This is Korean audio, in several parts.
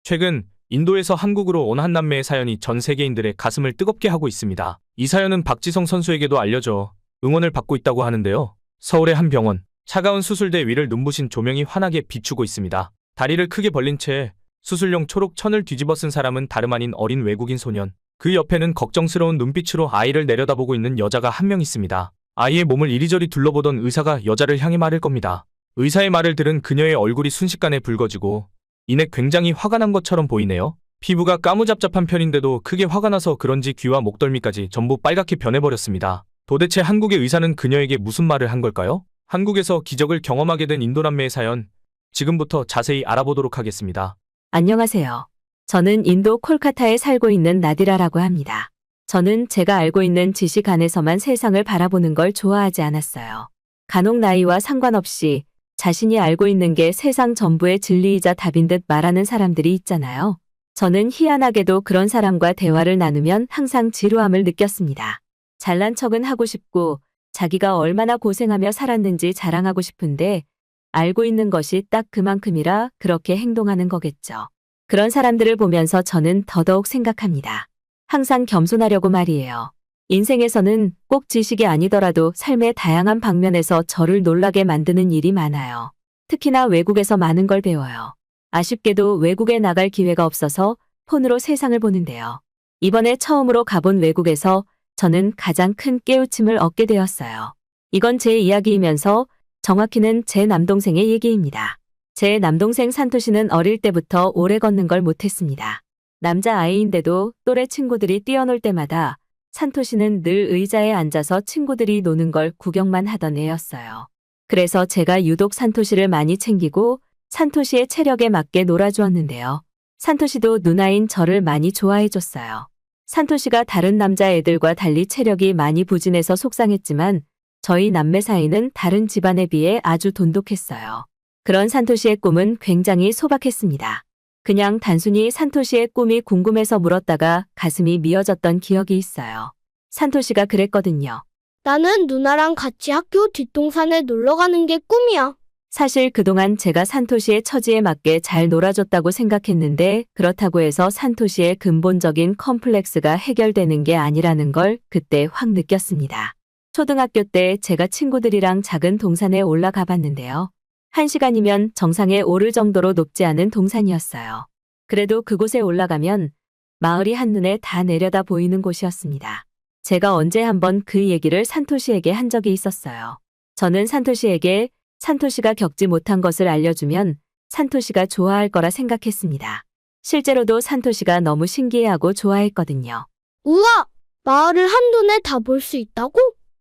최근 인도에서 한국으로 온 한 남매의 사연이 전 세계인들의 가슴을 뜨겁게 하고 있습니다. 이 사연은 박지성 선수에게도 알려져 응원을 받고 있다고 하는데요. 서울의 한 병원, 차가운 수술대 위를 눈부신 조명이 환하게 비추고 있습니다. 다리를 크게 벌린 채 수술용 초록 천을 뒤집어 쓴 사람은 다름 아닌 어린 외국인 소년. 그 옆에는 걱정스러운 눈빛으로 아이를 내려다보고 있는 여자가 한 명 있습니다. 아이의 몸을 이리저리 둘러보던 의사가 여자를 향해 말을 겁니다. 의사의 말을 들은 그녀의 얼굴이 순식간에 붉어지고 이내 굉장히 화가 난 것처럼 보이네요. 피부가 까무잡잡한 편인데도 크게 화가 나서 그런지 귀와 목덜미까지 전부 빨갛게 변해버렸습니다. 도대체 한국의 의사는 그녀에게 무슨 말을 한 걸까요? 한국에서 기적을 경험하게 된 인도 남매의 사연, 지금부터 자세히 알아보도록 하겠습니다. 안녕하세요. 저는 인도 콜카타에 살고 있는 나디라라고 합니다. 저는 제가 알고 있는 지식 안에서만 세상을 바라보는 걸 좋아하지 않았어요. 간혹 나이와 상관없이 자신이 알고 있는 게 세상 전부의 진리이자 답인 듯 말하는 사람들이 있잖아요. 저는 희한하게도 그런 사람과 대화를 나누면 항상 지루함을 느꼈습니다. 잘난 척은 하고 싶고 자기가 얼마나 고생하며 살았는지 자랑하고 싶은데 알고 있는 것이 딱 그만큼이라 그렇게 행동하는 거겠죠. 그런 사람들을 보면서 저는 더더욱 생각합니다. 항상 겸손하려고 말이에요. 인생에서는 꼭 지식이 아니더라도 삶의 다양한 방면에서 저를 놀라게 만드는 일이 많아요. 특히나 외국에서 많은 걸 배워요. 아쉽게도 외국에 나갈 기회가 없어서 폰으로 세상을 보는데요. 이번에 처음으로 가본 외국에서 저는 가장 큰 깨우침을 얻게 되었어요. 이건 제 이야기이면서 정확히는 제 남동생의 얘기입니다. 제 남동생 산토시는 어릴 때부터 오래 걷는 걸 못했습니다. 남자아이인데도 또래 친구들이 뛰어놀 때마다 산토시는 늘 의자에 앉아서 친구들이 노는 걸 구경만 하던 애였어요. 그래서 제가 유독 산토시를 많이 챙기고 산토시의 체력에 맞게 놀아주었는데요. 산토시도 누나인 저를 많이 좋아해줬어요. 산토시가 다른 남자애들과 달리 체력이 많이 부진해서 속상했지만 저희 남매 사이는 다른 집안에 비해 아주 돈독했어요. 그런 산토시의 꿈은 굉장히 소박했습니다. 그냥 단순히 산토시의 꿈이 궁금해서 물었다가 가슴이 미어졌던 기억이 있어요. 산토시가 그랬거든요. 나는 누나랑 같이 학교 뒷동산에 놀러 가는 게 꿈이야. 사실 그동안 제가 산토시의 처지에 맞게 잘 놀아줬다고 생각했는데 그렇다고 해서 산토시의 근본적인 컴플렉스가 해결되는 게 아니라는 걸 그때 확 느꼈습니다. 초등학교 때 제가 친구들이랑 작은 동산에 올라가 봤는데요. 1시간이면 정상에 오를 정도로 높지 않은 동산이었어요. 그래도 그곳에 올라가면 마을이 한눈에 다 내려다 보이는 곳이었습니다. 제가 언제 한번 그 얘기를 산토시에게 한 적이 있었어요. 저는 산토시에게 산토시가 겪지 못한 것을 알려주면 산토시가 좋아할 거라 생각했습니다. 실제로도 산토시가 너무 신기해하고 좋아했거든요. 우와! 마을을 한눈에 다 볼 수 있다고?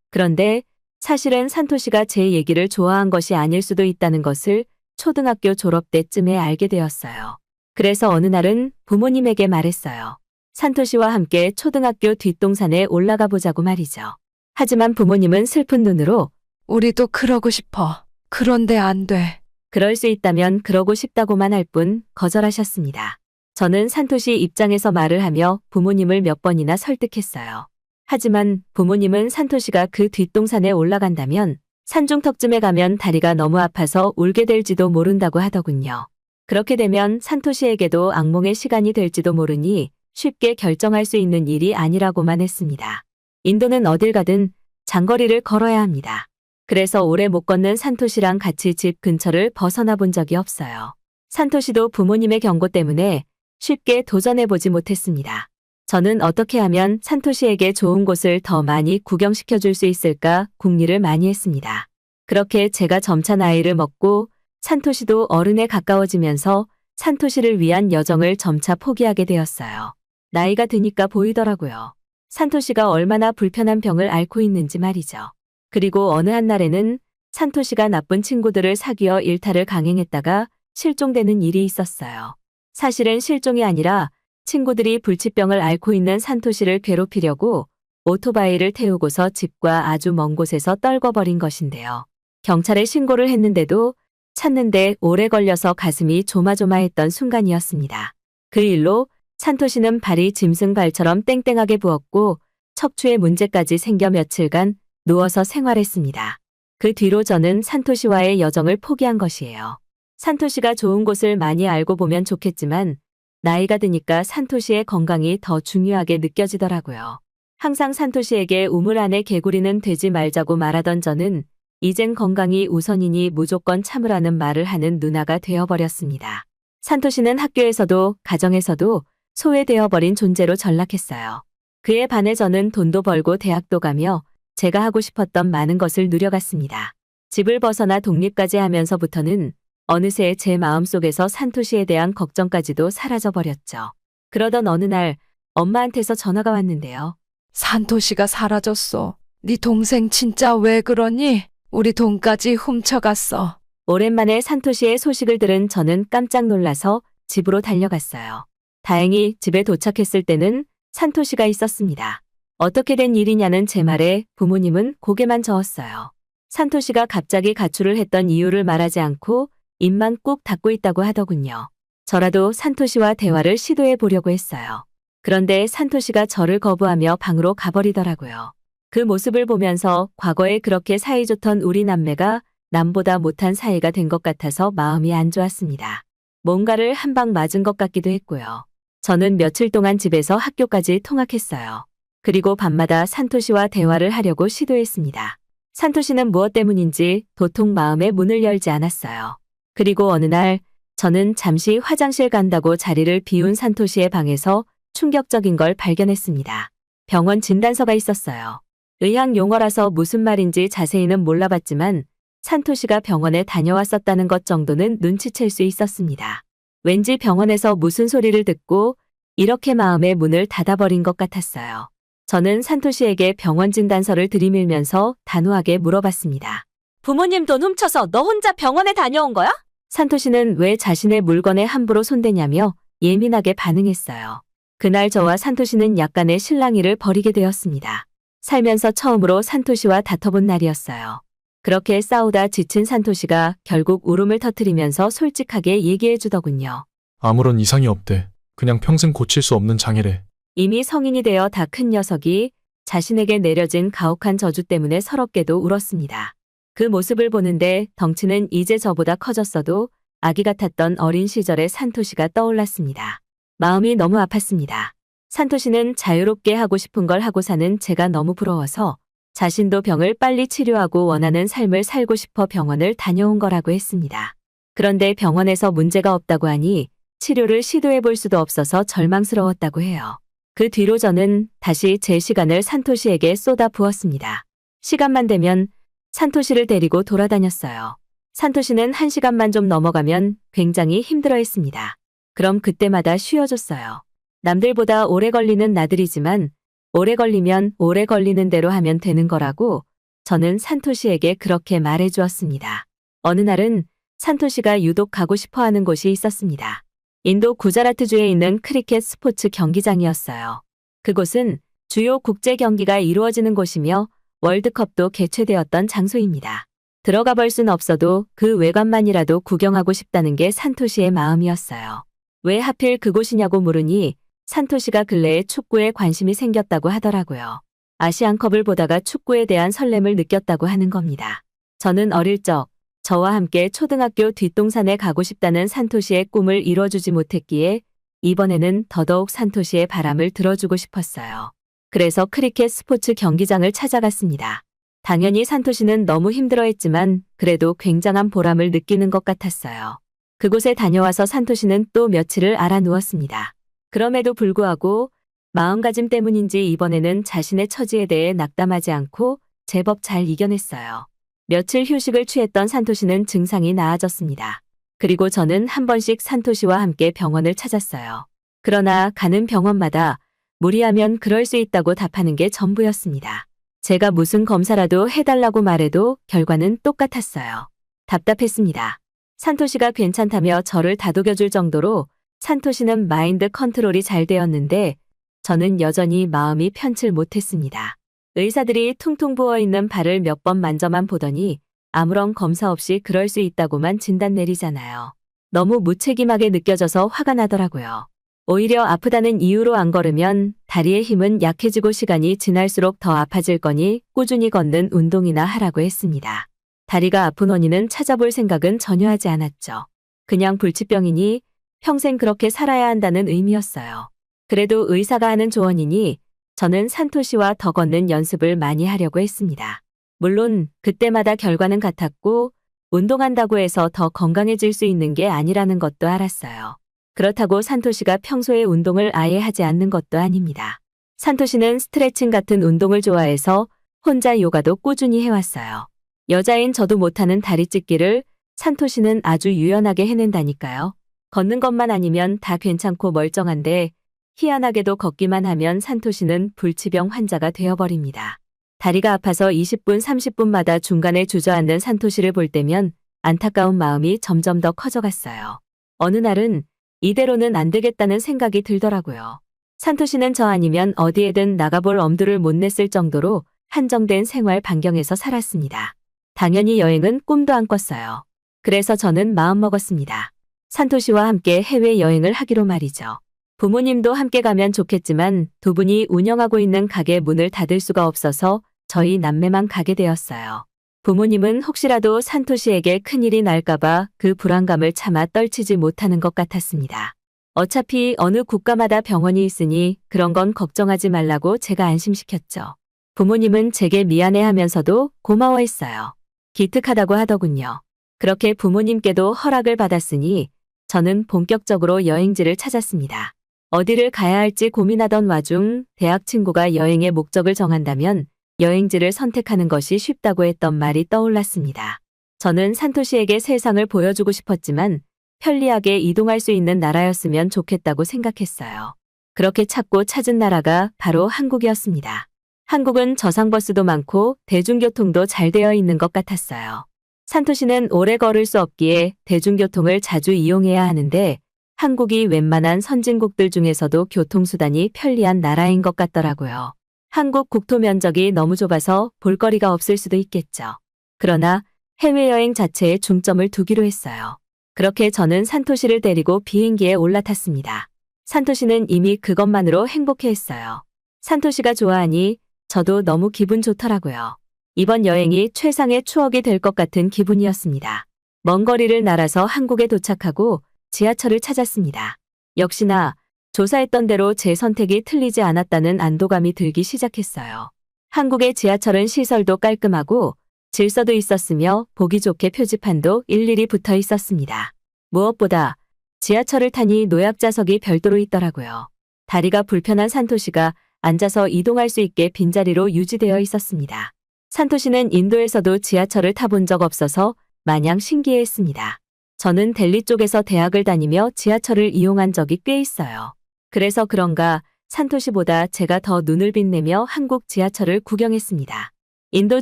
그런데 사실은 산토시가 제 얘기를 좋아한 것이 아닐 수도 있다는 것을 초등학교 졸업 때쯤에 알게 되었어요. 그래서 어느 날은 부모님에게 말했어요. 산토시와 함께 초등학교 뒷동산에 올라가 보자고 말이죠. 하지만 부모님은 슬픈 눈으로 우리도 그러고 싶어. 그런데 안 돼. 그럴 수 있다면 그러고 싶다고만 할 뿐 거절하셨습니다. 저는 산토시 입장에서 말을 하며 부모님을 몇 번이나 설득했어요. 하지만 부모님은 산토시가 그 뒷동산에 올라간다면 산중턱쯤에 가면 다리가 너무 아파서 울게 될지도 모른다고 하더군요. 그렇게 되면 산토시에게도 악몽의 시간이 될지도 모르니 쉽게 결정할 수 있는 일이 아니라고만 했습니다. 인도는 어딜 가든 장거리를 걸어야 합니다. 그래서 오래 못 걷는 산토시랑 같이 집 근처를 벗어나 본 적이 없어요. 산토시도 부모님의 경고 때문에 쉽게 도전해보지 못했습니다. 저는 어떻게 하면 산토시에게 좋은 곳을 더 많이 구경시켜 줄 수 있을까 궁리를 많이 했습니다. 그렇게 제가 점차 나이를 먹고 산토시도 어른에 가까워지면서 산토시를 위한 여정을 점차 포기하게 되었어요. 나이가 드니까 보이더라고요. 산토시가 얼마나 불편한 병을 앓고 있는지 말이죠. 그리고 어느 한날에는 산토시가 나쁜 친구들을 사귀어 일탈을 강행했다가 실종되는 일이 있었어요. 사실은 실종이 아니라 친구들이 불치병을 앓고 있는 산토시를 괴롭히려고 오토바이를 태우고서 집과 아주 먼 곳에서 떨궈버린 것인데요. 경찰에 신고를 했는데도 찾는데 오래 걸려서 가슴이 조마조마했던 순간이었습니다. 그 일로 산토시는 발이 짐승발처럼 땡땡하게 부었고 척추에 문제까지 생겨 며칠간 누워서 생활했습니다. 그 뒤로 저는 산토시와의 여정을 포기한 것이에요. 산토시가 좋은 곳을 많이 알고 보면 좋겠지만 나이가 드니까 산토시의 건강이 더 중요하게 느껴지더라고요. 항상 산토시에게 우물 안에 개구리는 되지 말자고 말하던 저는 이젠 건강이 우선이니 무조건 참으라는 말을 하는 누나가 되어버렸습니다. 산토시는 학교에서도 가정에서도 소외되어 버린 존재로 전락했어요. 그에 반해 저는 돈도 벌고 대학도 가며 제가 하고 싶었던 많은 것을 누려갔습니다. 집을 벗어나 독립까지 하면서부터는 어느새 제 마음속에서 산토시에 대한 걱정까지도 사라져버렸죠. 그러던 어느 날 엄마한테서 전화가 왔는데요. 산토시가 사라졌어. 네 동생 진짜 왜 그러니? 우리 돈까지 훔쳐갔어. 오랜만에 산토시의 소식을 들은 저는 깜짝 놀라서 집으로 달려갔어요. 다행히 집에 도착했을 때는 산토시가 있었습니다. 어떻게 된 일이냐는 제 말에 부모님은 고개만 저었어요. 산토시가 갑자기 가출을 했던 이유를 말하지 않고 입만 꾹 닫고 있다고 하더군요. 저라도 산토시와 대화를 시도해 보려고 했어요. 그런데 산토시가 저를 거부하며 방으로 가버리더라고요. 그 모습을 보면서 과거에 그렇게 사이좋던 우리 남매가 남보다 못한 사이가 된 것 같아서 마음이 안 좋았습니다. 뭔가를 한 방 맞은 것 같기도 했고요. 저는 며칠 동안 집에서 학교까지 통학했어요. 그리고 밤마다 산토시와 대화를 하려고 시도했습니다. 산토시는 무엇 때문인지 도통 마음의 문을 열지 않았어요. 그리고 어느 날 저는 잠시 화장실 간다고 자리를 비운 산토시의 방에서 충격적인 걸 발견했습니다. 병원 진단서가 있었어요. 의학 용어라서 무슨 말인지 자세히는 몰라봤지만 산토시가 병원에 다녀왔었다는 것 정도는 눈치챌 수 있었습니다. 왠지 병원에서 무슨 소리를 듣고 이렇게 마음의 문을 닫아버린 것 같았어요. 저는 산토시에게 병원 진단서를 들이밀면서 단호하게 물어봤습니다. 부모님 돈 훔쳐서 너 혼자 병원에 다녀온 거야? 산토시는 왜 자신의 물건에 함부로 손대냐며 예민하게 반응했어요. 그날 저와 산토시는 약간의 실랑이를 벌이게 되었습니다. 살면서 처음으로 산토시와 다퉈본 날이었어요. 그렇게 싸우다 지친 산토시가 결국 울음을 터뜨리면서 솔직하게 얘기해 주더군요. 아무런 이상이 없대. 그냥 평생 고칠 수 없는 장애래. 이미 성인이 되어 다 큰 녀석이 자신에게 내려진 가혹한 저주 때문에 서럽게도 울었습니다. 그 모습을 보는데 덩치는 이제 저보다 커졌어도 아기 같았던 어린 시절의 산토시가 떠올랐습니다. 마음이 너무 아팠습니다. 산토시는 자유롭게 하고 싶은 걸 하고 사는 제가 너무 부러워서 자신도 병을 빨리 치료하고 원하는 삶을 살고 싶어 병원을 다녀온 거라고 했습니다. 그런데 병원에서 문제가 없다고 하니 치료를 시도해 볼 수도 없어서 절망스러웠다고 해요. 그 뒤로 저는 다시 제 시간을 산토시에게 쏟아 부었습니다. 시간만 되면 산토시를 데리고 돌아다녔어요. 산토시는 1시간만 좀 넘어가면 굉장히 힘들어했습니다. 그럼 그때마다 쉬어줬어요. 남들보다 오래 걸리는 나들이지만 오래 걸리면 오래 걸리는 대로 하면 되는 거라고 저는 산토시에게 그렇게 말해주었습니다. 어느 날은 산토시가 유독 가고 싶어하는 곳이 있었습니다. 인도 구자라트주에 있는 크리켓 스포츠 경기장이었어요. 그곳은 주요 국제 경기가 이루어지는 곳이며 월드컵도 개최되었던 장소입니다. 들어가 볼 순 없어도 그 외관만이라도 구경하고 싶다는 게 산토시의 마음이었어요. 왜 하필 그곳이냐고 물으니 산토시가 근래에 축구에 관심이 생겼다고 하더라고요. 아시안컵을 보다가 축구에 대한 설렘을 느꼈다고 하는 겁니다. 저는 어릴 적 저와 함께 초등학교 뒷동산에 가고 싶다는 산토시의 꿈을 이뤄주지 못했기에 이번에는 더더욱 산토시의 바람을 들어주고 싶었어요. 그래서 크리켓 스포츠 경기장을 찾아갔습니다. 당연히 산토시는 너무 힘들어했지만 그래도 굉장한 보람을 느끼는 것 같았어요. 그곳에 다녀와서 산토시는 또 며칠을 알아 누웠습니다. 그럼에도 불구하고 마음가짐 때문인지 이번에는 자신의 처지에 대해 낙담하지 않고 제법 잘 이겨냈어요. 며칠 휴식을 취했던 산토시는 증상이 나아졌습니다. 그리고 저는 한 번씩 산토시와 함께 병원을 찾았어요. 그러나 가는 병원마다 무리하면 그럴 수 있다고 답하는 게 전부였습니다. 제가 무슨 검사라도 해달라고 말해도 결과는 똑같았어요. 답답했습니다. 산토시가 괜찮다며 저를 다독여줄 정도로 산토시는 마인드 컨트롤이 잘 되었는데 저는 여전히 마음이 편칠 못했습니다. 의사들이 퉁퉁 부어있는 발을 몇 번 만져만 보더니 아무런 검사 없이 그럴 수 있다고만 진단 내리잖아요. 너무 무책임하게 느껴져서 화가 나더라고요. 오히려 아프다는 이유로 안 걸으면 다리의 힘은 약해지고 시간이 지날수록 더 아파질 거니 꾸준히 걷는 운동이나 하라고 했습니다. 다리가 아픈 원인은 찾아볼 생각은 전혀 하지 않았죠. 그냥 불치병이니 평생 그렇게 살아야 한다는 의미였어요. 그래도 의사가 하는 조언이니 저는 산토시와 더 걷는 연습을 많이 하려고 했습니다. 물론 그때마다 결과는 같았고 운동한다고 해서 더 건강해질 수 있는 게 아니라는 것도 알았어요. 그렇다고 산토시가 평소에 운동을 아예 하지 않는 것도 아닙니다. 산토시는 스트레칭 같은 운동을 좋아해서 혼자 요가도 꾸준히 해왔어요. 여자인 저도 못하는 다리 찢기를 산토시는 아주 유연하게 해낸다니까요. 걷는 것만 아니면 다 괜찮고 멀쩡한데 희한하게도 걷기만 하면 산토시는 불치병 환자가 되어버립니다. 다리가 아파서 20분, 30분마다 중간에 주저앉는 산토시를 볼 때면 안타까운 마음이 점점 더 커져갔어요. 어느 날은 이대로는 안 되겠다는 생각이 들더라고요. 산토시는 저 아니면 어디에든 나가볼 엄두를 못 냈을 정도로 한정된 생활 반경에서 살았습니다. 당연히 여행은 꿈도 안 꿨어요. 그래서 저는 마음먹었습니다. 산토시와 함께 해외여행을 하기로 말이죠. 부모님도 함께 가면 좋겠지만 두 분이 운영하고 있는 가게 문을 닫을 수가 없어서 저희 남매만 가게 되었어요. 부모님은 혹시라도 산토시에게 큰일이 날까봐 그 불안감을 참아 떨치지 못하는 것 같았습니다. 어차피 어느 국가마다 병원이 있으니 그런 건 걱정하지 말라고 제가 안심시켰죠. 부모님은 제게 미안해하면서도 고마워했어요. 기특하다고 하더군요. 그렇게 부모님께도 허락을 받았으니 저는 본격적으로 여행지를 찾았습니다. 어디를 가야 할지 고민하던 와중 대학 친구가 여행의 목적을 정한다면 여행지를 선택하는 것이 쉽다고 했던 말이 떠올랐습니다. 저는 산토시에게 세상을 보여주고 싶었지만 편리하게 이동할 수 있는 나라였으면 좋겠다고 생각했어요. 그렇게 찾고 찾은 나라가 바로 한국이었습니다. 한국은 저상버스도 많고 대중교통도 잘 되어 있는 것 같았어요. 산토시는 오래 걸을 수 없기에 대중교통을 자주 이용해야 하는데 한국이 웬만한 선진국들 중에서도 교통수단이 편리한 나라인 것 같더라고요. 한국 국토 면적이 너무 좁아서 볼거리가 없을 수도 있겠죠. 그러나 해외여행 자체에 중점을 두기로 했어요. 그렇게 저는 산토시를 데리고 비행기에 올라탔습니다. 산토시는 이미 그것만으로 행복해했어요. 산토시가 좋아하니 저도 너무 기분 좋더라고요. 이번 여행이 최상의 추억이 될 것 같은 기분이었습니다. 먼 거리를 날아서 한국에 도착하고 지하철을 찾았습니다. 역시나 조사했던 대로 제 선택이 틀리지 않았다는 안도감이 들기 시작했어요. 한국의 지하철은 시설도 깔끔하고 질서도 있었으며 보기 좋게 표지판도 일일이 붙어 있었습니다. 무엇보다 지하철을 타니 노약자석이 별도로 있더라고요. 다리가 불편한 산토시가 앉아서 이동할 수 있게 빈자리로 유지되어 있었습니다. 산토시는 인도에서도 지하철을 타본 적 없어서 마냥 신기해했습니다. 저는 델리 쪽에서 대학을 다니며 지하철을 이용한 적이 꽤 있어요. 그래서 그런가 산토시보다 제가 더 눈을 빛내며 한국 지하철을 구경했습니다. 인도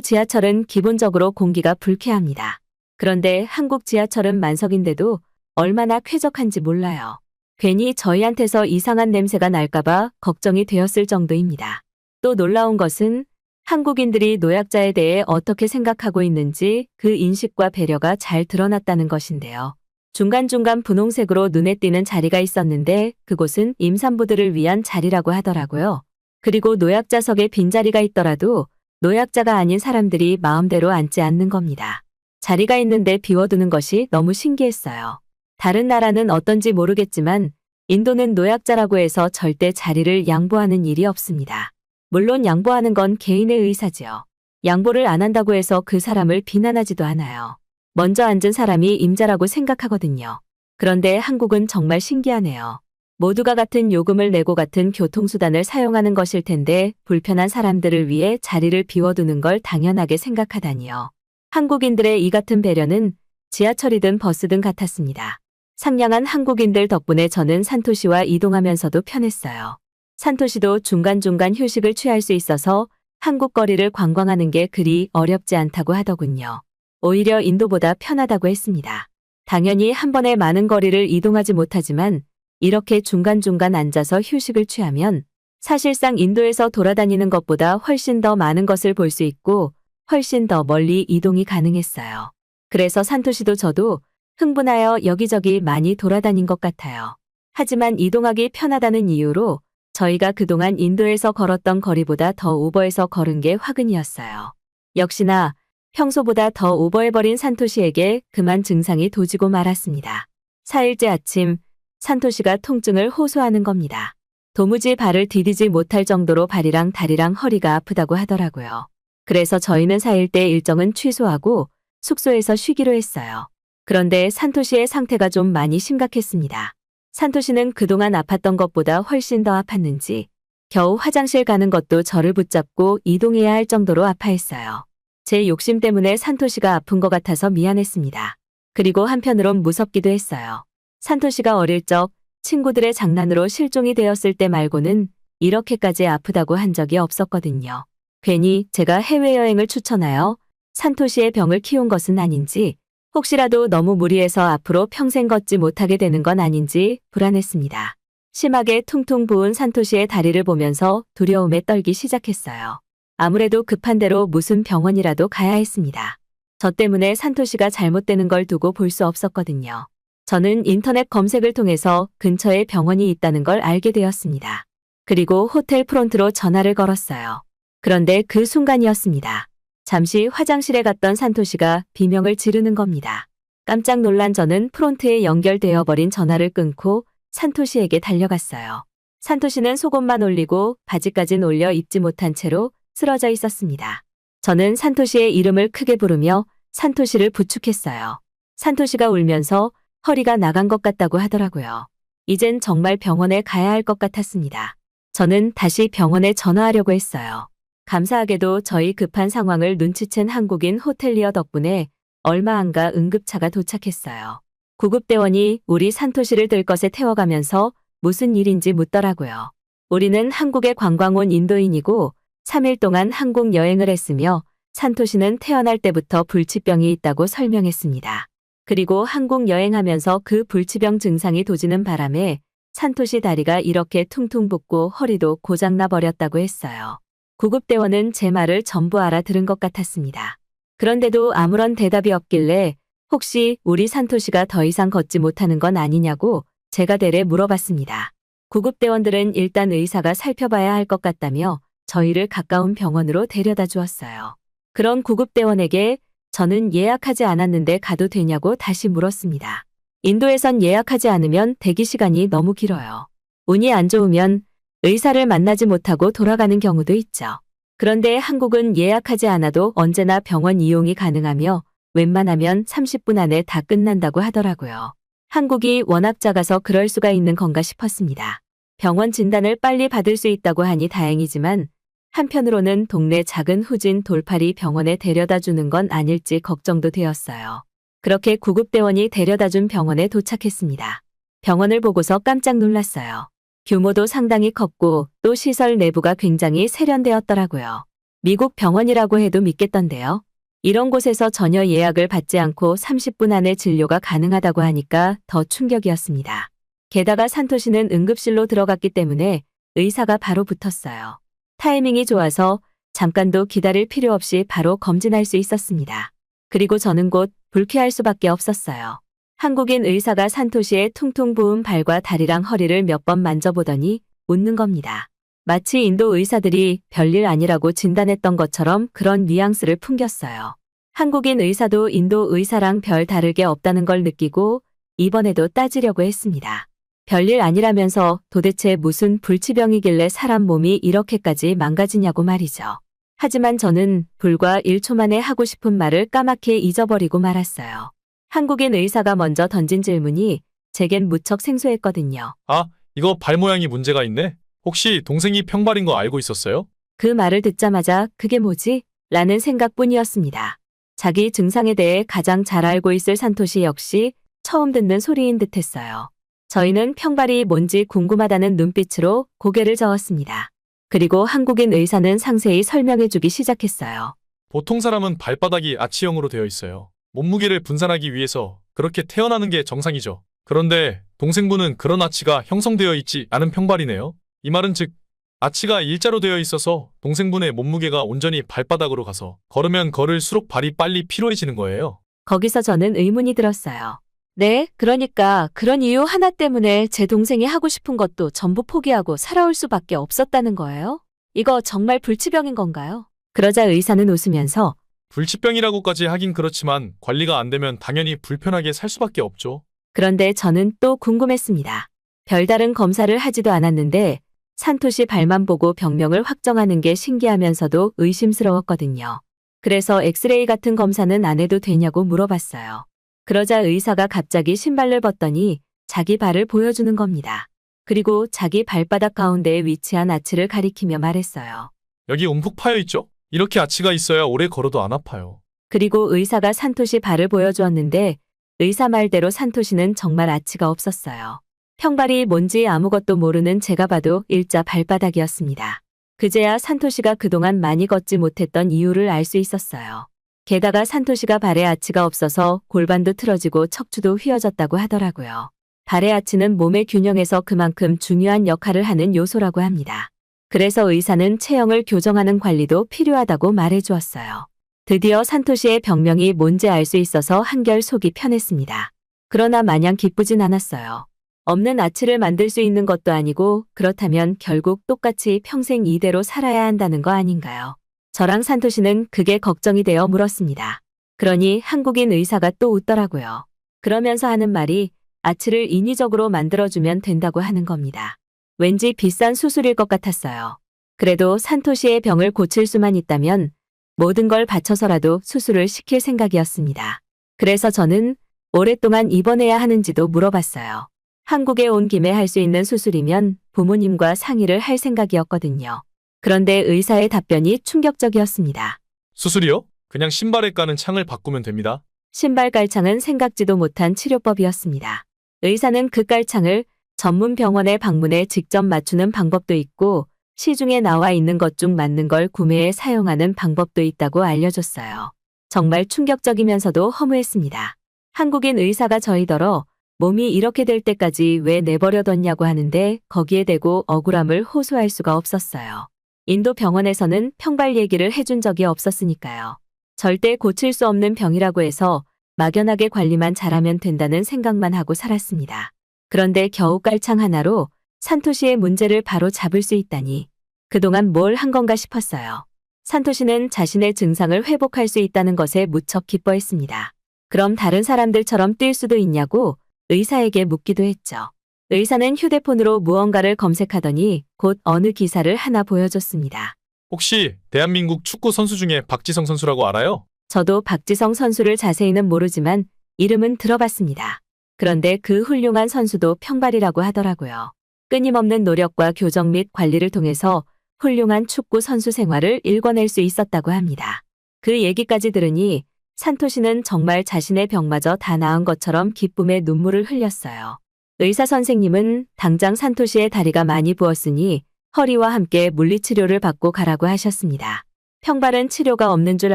지하철은 기본적으로 공기가 불쾌합니다. 그런데 한국 지하철은 만석인데도 얼마나 쾌적한지 몰라요. 괜히 저희한테서 이상한 냄새가 날까봐 걱정이 되었을 정도입니다. 또 놀라운 것은 한국인들이 노약자에 대해 어떻게 생각하고 있는지 그 인식과 배려가 잘 드러났다는 것인데요. 중간중간 분홍색으로 눈에 띄는 자리가 있었는데 그곳은 임산부들을 위한 자리라고 하더라고요. 그리고 노약자석에 빈자리가 있더라도 노약자가 아닌 사람들이 마음대로 앉지 않는 겁니다. 자리가 있는데 비워두는 것이 너무 신기했어요. 다른 나라는 어떤지 모르겠지만 인도는 노약자라고 해서 절대 자리를 양보하는 일이 없습니다. 물론 양보하는 건 개인의 의사지요. 양보를 안 한다고 해서 그 사람을 비난하지도 않아요. 먼저 앉은 사람이 임자라고 생각하거든요. 그런데 한국은 정말 신기하네요. 모두가 같은 요금을 내고 같은 교통수단을 사용하는 것일 텐데 불편한 사람들을 위해 자리를 비워두는 걸 당연하게 생각하다니요. 한국인들의 이 같은 배려는 지하철이든 버스든 같았습니다. 상냥한 한국인들 덕분에 저는 산토시와 이동하면서도 편했어요. 산토시도 중간중간 휴식을 취할 수 있어서 한국 거리를 관광하는 게 그리 어렵지 않다고 하더군요. 오히려 인도보다 편하다고 했습니다. 당연히 한 번에 많은 거리를 이동하지 못하지만 이렇게 중간중간 앉아서 휴식을 취하면 사실상 인도에서 돌아다니는 것보다 훨씬 더 많은 것을 볼 수 있고 훨씬 더 멀리 이동이 가능했어요. 그래서 산토시도 저도 흥분하여 여기저기 많이 돌아다닌 것 같아요. 하지만 이동하기 편하다는 이유로 저희가 그동안 인도에서 걸었던 거리보다 더 오버해서 걸은 게 화근이었어요. 역시나 평소보다 더 오버해버린 산토시에게 그만 증상이 도지고 말았습니다. 4일째 아침 산토시가 통증을 호소하는 겁니다. 도무지 발을 디디지 못할 정도로 발이랑 다리랑 허리가 아프다고 하더라고요. 그래서 저희는 4일대 일정은 취소하고 숙소에서 쉬기로 했어요. 그런데 산토시의 상태가 좀 많이 심각했습니다. 산토시는 그동안 아팠던 것보다 훨씬 더 아팠는지 겨우 화장실 가는 것도 저를 붙잡고 이동해야 할 정도로 아파했어요. 제 욕심 때문에 산토시가 아픈 것 같아서 미안했습니다. 그리고 한편으론 무섭기도 했어요. 산토시가 어릴 적 친구들의 장난으로 실종이 되었을 때 말고는 이렇게까지 아프다고 한 적이 없었거든요. 괜히 제가 해외여행을 추천하여 산토시의 병을 키운 것은 아닌지, 혹시라도 너무 무리해서 앞으로 평생 걷지 못하게 되는 건 아닌지 불안했습니다. 심하게 퉁퉁 부은 산토시의 다리를 보면서 두려움에 떨기 시작했어요. 아무래도 급한 대로 무슨 병원이라도 가야 했습니다. 저 때문에 산토시가 잘못되는 걸 두고 볼 수 없었거든요. 저는 인터넷 검색을 통해서 근처에 병원이 있다는 걸 알게 되었습니다. 그리고 호텔 프론트로 전화를 걸었어요. 그런데 그 순간이었습니다. 잠시 화장실에 갔던 산토시가 비명을 지르는 겁니다. 깜짝 놀란 저는 프론트에 연결되어 버린 전화를 끊고 산토시에게 달려갔어요. 산토시는 속옷만 올리고 바지까진 올려 입지 못한 채로 쓰러져 있었습니다. 저는 산토시의 이름을 크게 부르며 산토시를 부축했어요. 산토시가 울면서 허리가 나간 것 같다고 하더라고요. 이젠 정말 병원에 가야 할 것 같았습니다. 저는 다시 병원에 전화하려고 했어요. 감사하게도 저희 급한 상황을 눈치챈 한국인 호텔리어 덕분에 얼마 안 가 응급차가 도착했어요. 구급대원이 우리 산토시를 들것에 태워가면서 무슨 일인지 묻더라고요. 우리는 한국에 관광 온 인도인이고 3일 동안 한국 여행을 했으며 산토시는 태어날 때부터 불치병이 있다고 설명했습니다. 그리고 한국 여행하면서 그 불치병 증상이 도지는 바람에 산토시 다리가 이렇게 퉁퉁 붓고 허리도 고장나 버렸다고 했어요. 구급대원은 제 말을 전부 알아들은 것 같았습니다. 그런데도 아무런 대답이 없길래 혹시 우리 산토시가 더 이상 걷지 못하는 건 아니냐고 제가 대래 물어봤습니다. 구급대원들은 일단 의사가 살펴봐야 할 것 같다며 저희를 가까운 병원으로 데려다 주었어요. 그런 구급대원에게 저는 예약하지 않았는데 가도 되냐고 다시 물었습니다. 인도에선 예약하지 않으면 대기 시간이 너무 길어요. 운이 안 좋으면 의사를 만나지 못하고 돌아가는 경우도 있죠. 그런데 한국은 예약하지 않아도 언제나 병원 이용이 가능하며 웬만하면 30분 안에 다 끝난다고 하더라고요. 한국이 워낙 작아서 그럴 수가 있는 건가 싶었습니다. 병원 진단을 빨리 받을 수 있다고 하니 다행이지만 한편으로는 동네 작은 후진 돌팔이 병원에 데려다 주는 건 아닐지 걱정도 되었어요. 그렇게 구급대원이 데려다 준 병원에 도착했습니다. 병원을 보고서 깜짝 놀랐어요. 규모도 상당히 컸고 또 시설 내부가 굉장히 세련되었더라고요. 미국 병원이라고 해도 믿겠던데요. 이런 곳에서 전혀 예약을 받지 않고 30분 안에 진료가 가능하다고 하니까 더 충격이었습니다. 게다가 산토시는 응급실로 들어갔기 때문에 의사가 바로 붙었어요. 타이밍이 좋아서 잠깐도 기다릴 필요 없이 바로 검진할 수 있었습니다. 그리고 저는 곧 불쾌할 수밖에 없었어요. 한국인 의사가 산토시의 퉁퉁 부은 발과 다리랑 허리를 몇 번 만져보더니 웃는 겁니다. 마치 인도 의사들이 별일 아니라고 진단했던 것처럼 그런 뉘앙스를 풍겼어요. 한국인 의사도 인도 의사랑 별 다를 게 없다는 걸 느끼고 이번에도 따지려고 했습니다. 별일 아니라면서 도대체 무슨 불치병이길래 사람 몸이 이렇게까지 망가지냐고 말이죠. 하지만 저는 불과 1초 만에 하고 싶은 말을 까맣게 잊어버리고 말았어요. 한국인 의사가 먼저 던진 질문이 제겐 무척 생소했거든요. 아, 이거 발 모양이 문제가 있네? 혹시 동생이 평발인 거 알고 있었어요? 그 말을 듣자마자 그게 뭐지? 라는 생각뿐이었습니다. 자기 증상에 대해 가장 잘 알고 있을 산토시 역시 처음 듣는 소리인 듯했어요. 저희는 평발이 뭔지 궁금하다는 눈빛으로 고개를 저었습니다. 그리고 한국인 의사는 상세히 설명해주기 시작했어요. 보통 사람은 발바닥이 아치형으로 되어 있어요. 몸무게를 분산하기 위해서 그렇게 태어나는 게 정상이죠. 그런데 동생분은 그런 아치가 형성되어 있지 않은 평발이네요. 이 말은 즉 아치가 일자로 되어 있어서 동생분의 몸무게가 온전히 발바닥으로 가서 걸으면 걸을수록 발이 빨리 피로해지는 거예요. 거기서 저는 의문이 들었어요. 네, 그러니까 그런 이유 하나 때문에 제 동생이 하고 싶은 것도 전부 포기하고 살아올 수밖에 없었다는 거예요? 이거 정말 불치병인 건가요? 그러자 의사는 웃으면서 불치병이라고까지 하긴 그렇지만 관리가 안 되면 당연히 불편하게 살 수밖에 없죠. 그런데 저는 또 궁금했습니다. 별다른 검사를 하지도 않았는데 산토시 발만 보고 병명을 확정하는 게 신기하면서도 의심스러웠거든요. 그래서 엑스레이 같은 검사는 안 해도 되냐고 물어봤어요. 그러자 의사가 갑자기 신발을 벗더니 자기 발을 보여주는 겁니다. 그리고 자기 발바닥 가운데에 위치한 아치를 가리키며 말했어요. 여기 움푹 파여 있죠? 이렇게 아치가 있어야 오래 걸어도 안 아파요. 그리고 의사가 산토시 발을 보여주었는데 의사 말대로 산토시는 정말 아치가 없었어요. 평발이 뭔지 아무것도 모르는 제가 봐도 일자 발바닥이었습니다. 그제야 산토시가 그동안 많이 걷지 못했던 이유를 알 수 있었어요. 게다가 산토시가 발에 아치가 없어서 골반도 틀어지고 척추도 휘어졌다고 하더라고요. 발의 아치는 몸의 균형에서 그만큼 중요한 역할을 하는 요소라고 합니다. 그래서 의사는 체형을 교정하는 관리도 필요하다고 말해주었어요. 드디어 산토시의 병명이 뭔지 알 수 있어서 한결 속이 편했습니다. 그러나 마냥 기쁘진 않았어요. 없는 아치를 만들 수 있는 것도 아니고 그렇다면 결국 똑같이 평생 이대로 살아야 한다는 거 아닌가요? 저랑 산토시는 그게 걱정이 되어 물었습니다. 그러니 한국인 의사가 또 웃더라고요. 그러면서 하는 말이 아치를 인위적으로 만들어주면 된다고 하는 겁니다. 왠지 비싼 수술일 것 같았어요. 그래도 산토시의 병을 고칠 수만 있다면 모든 걸 바쳐서라도 수술을 시킬 생각이었습니다. 그래서 저는 오랫동안 입원해야 하는지도 물어봤어요. 한국에 온 김에 할 수 있는 수술이면 부모님과 상의를 할 생각이었거든요. 그런데 의사의 답변이 충격적이었습니다. 수술이요? 그냥 신발에 까는 창을 바꾸면 됩니다. 신발 깔창은 생각지도 못한 치료법이었습니다. 의사는 그 깔창을 전문 병원에 방문해 직접 맞추는 방법도 있고 시중에 나와 있는 것 중 맞는 걸 구매해 사용하는 방법도 있다고 알려줬어요. 정말 충격적이면서도 허무했습니다. 한국인 의사가 저희더러 몸이 이렇게 될 때까지 왜 내버려뒀냐고 하는데 거기에 대고 억울함을 호소할 수가 없었어요. 인도 병원에서는 평발 얘기를 해준 적이 없었으니까요. 절대 고칠 수 없는 병이라고 해서 막연하게 관리만 잘하면 된다는 생각만 하고 살았습니다. 그런데 겨우 깔창 하나로 산토시의 문제를 바로 잡을 수 있다니 그동안 뭘 한 건가 싶었어요. 산토시는 자신의 증상을 회복할 수 있다는 것에 무척 기뻐했습니다. 그럼 다른 사람들처럼 뛸 수도 있냐고 의사에게 묻기도 했죠. 의사는 휴대폰으로 무언가를 검색하더니 곧 어느 기사를 하나 보여줬습니다. 혹시 대한민국 축구 선수 중에 박지성 선수라고 알아요? 저도 박지성 선수를 자세히는 모르지만 이름은 들어봤습니다. 그런데 그 훌륭한 선수도 평발이라고 하더라고요. 끊임없는 노력과 교정 및 관리를 통해서 훌륭한 축구 선수 생활을 일궈낼 수 있었다고 합니다. 그 얘기까지 들으니 산토시는 정말 자신의 병마저 다 나은 것처럼 기쁨의 눈물을 흘렸어요. 의사 선생님은 당장 산토시의 다리가 많이 부었으니 허리와 함께 물리치료를 받고 가라고 하셨습니다. 평발은 치료가 없는 줄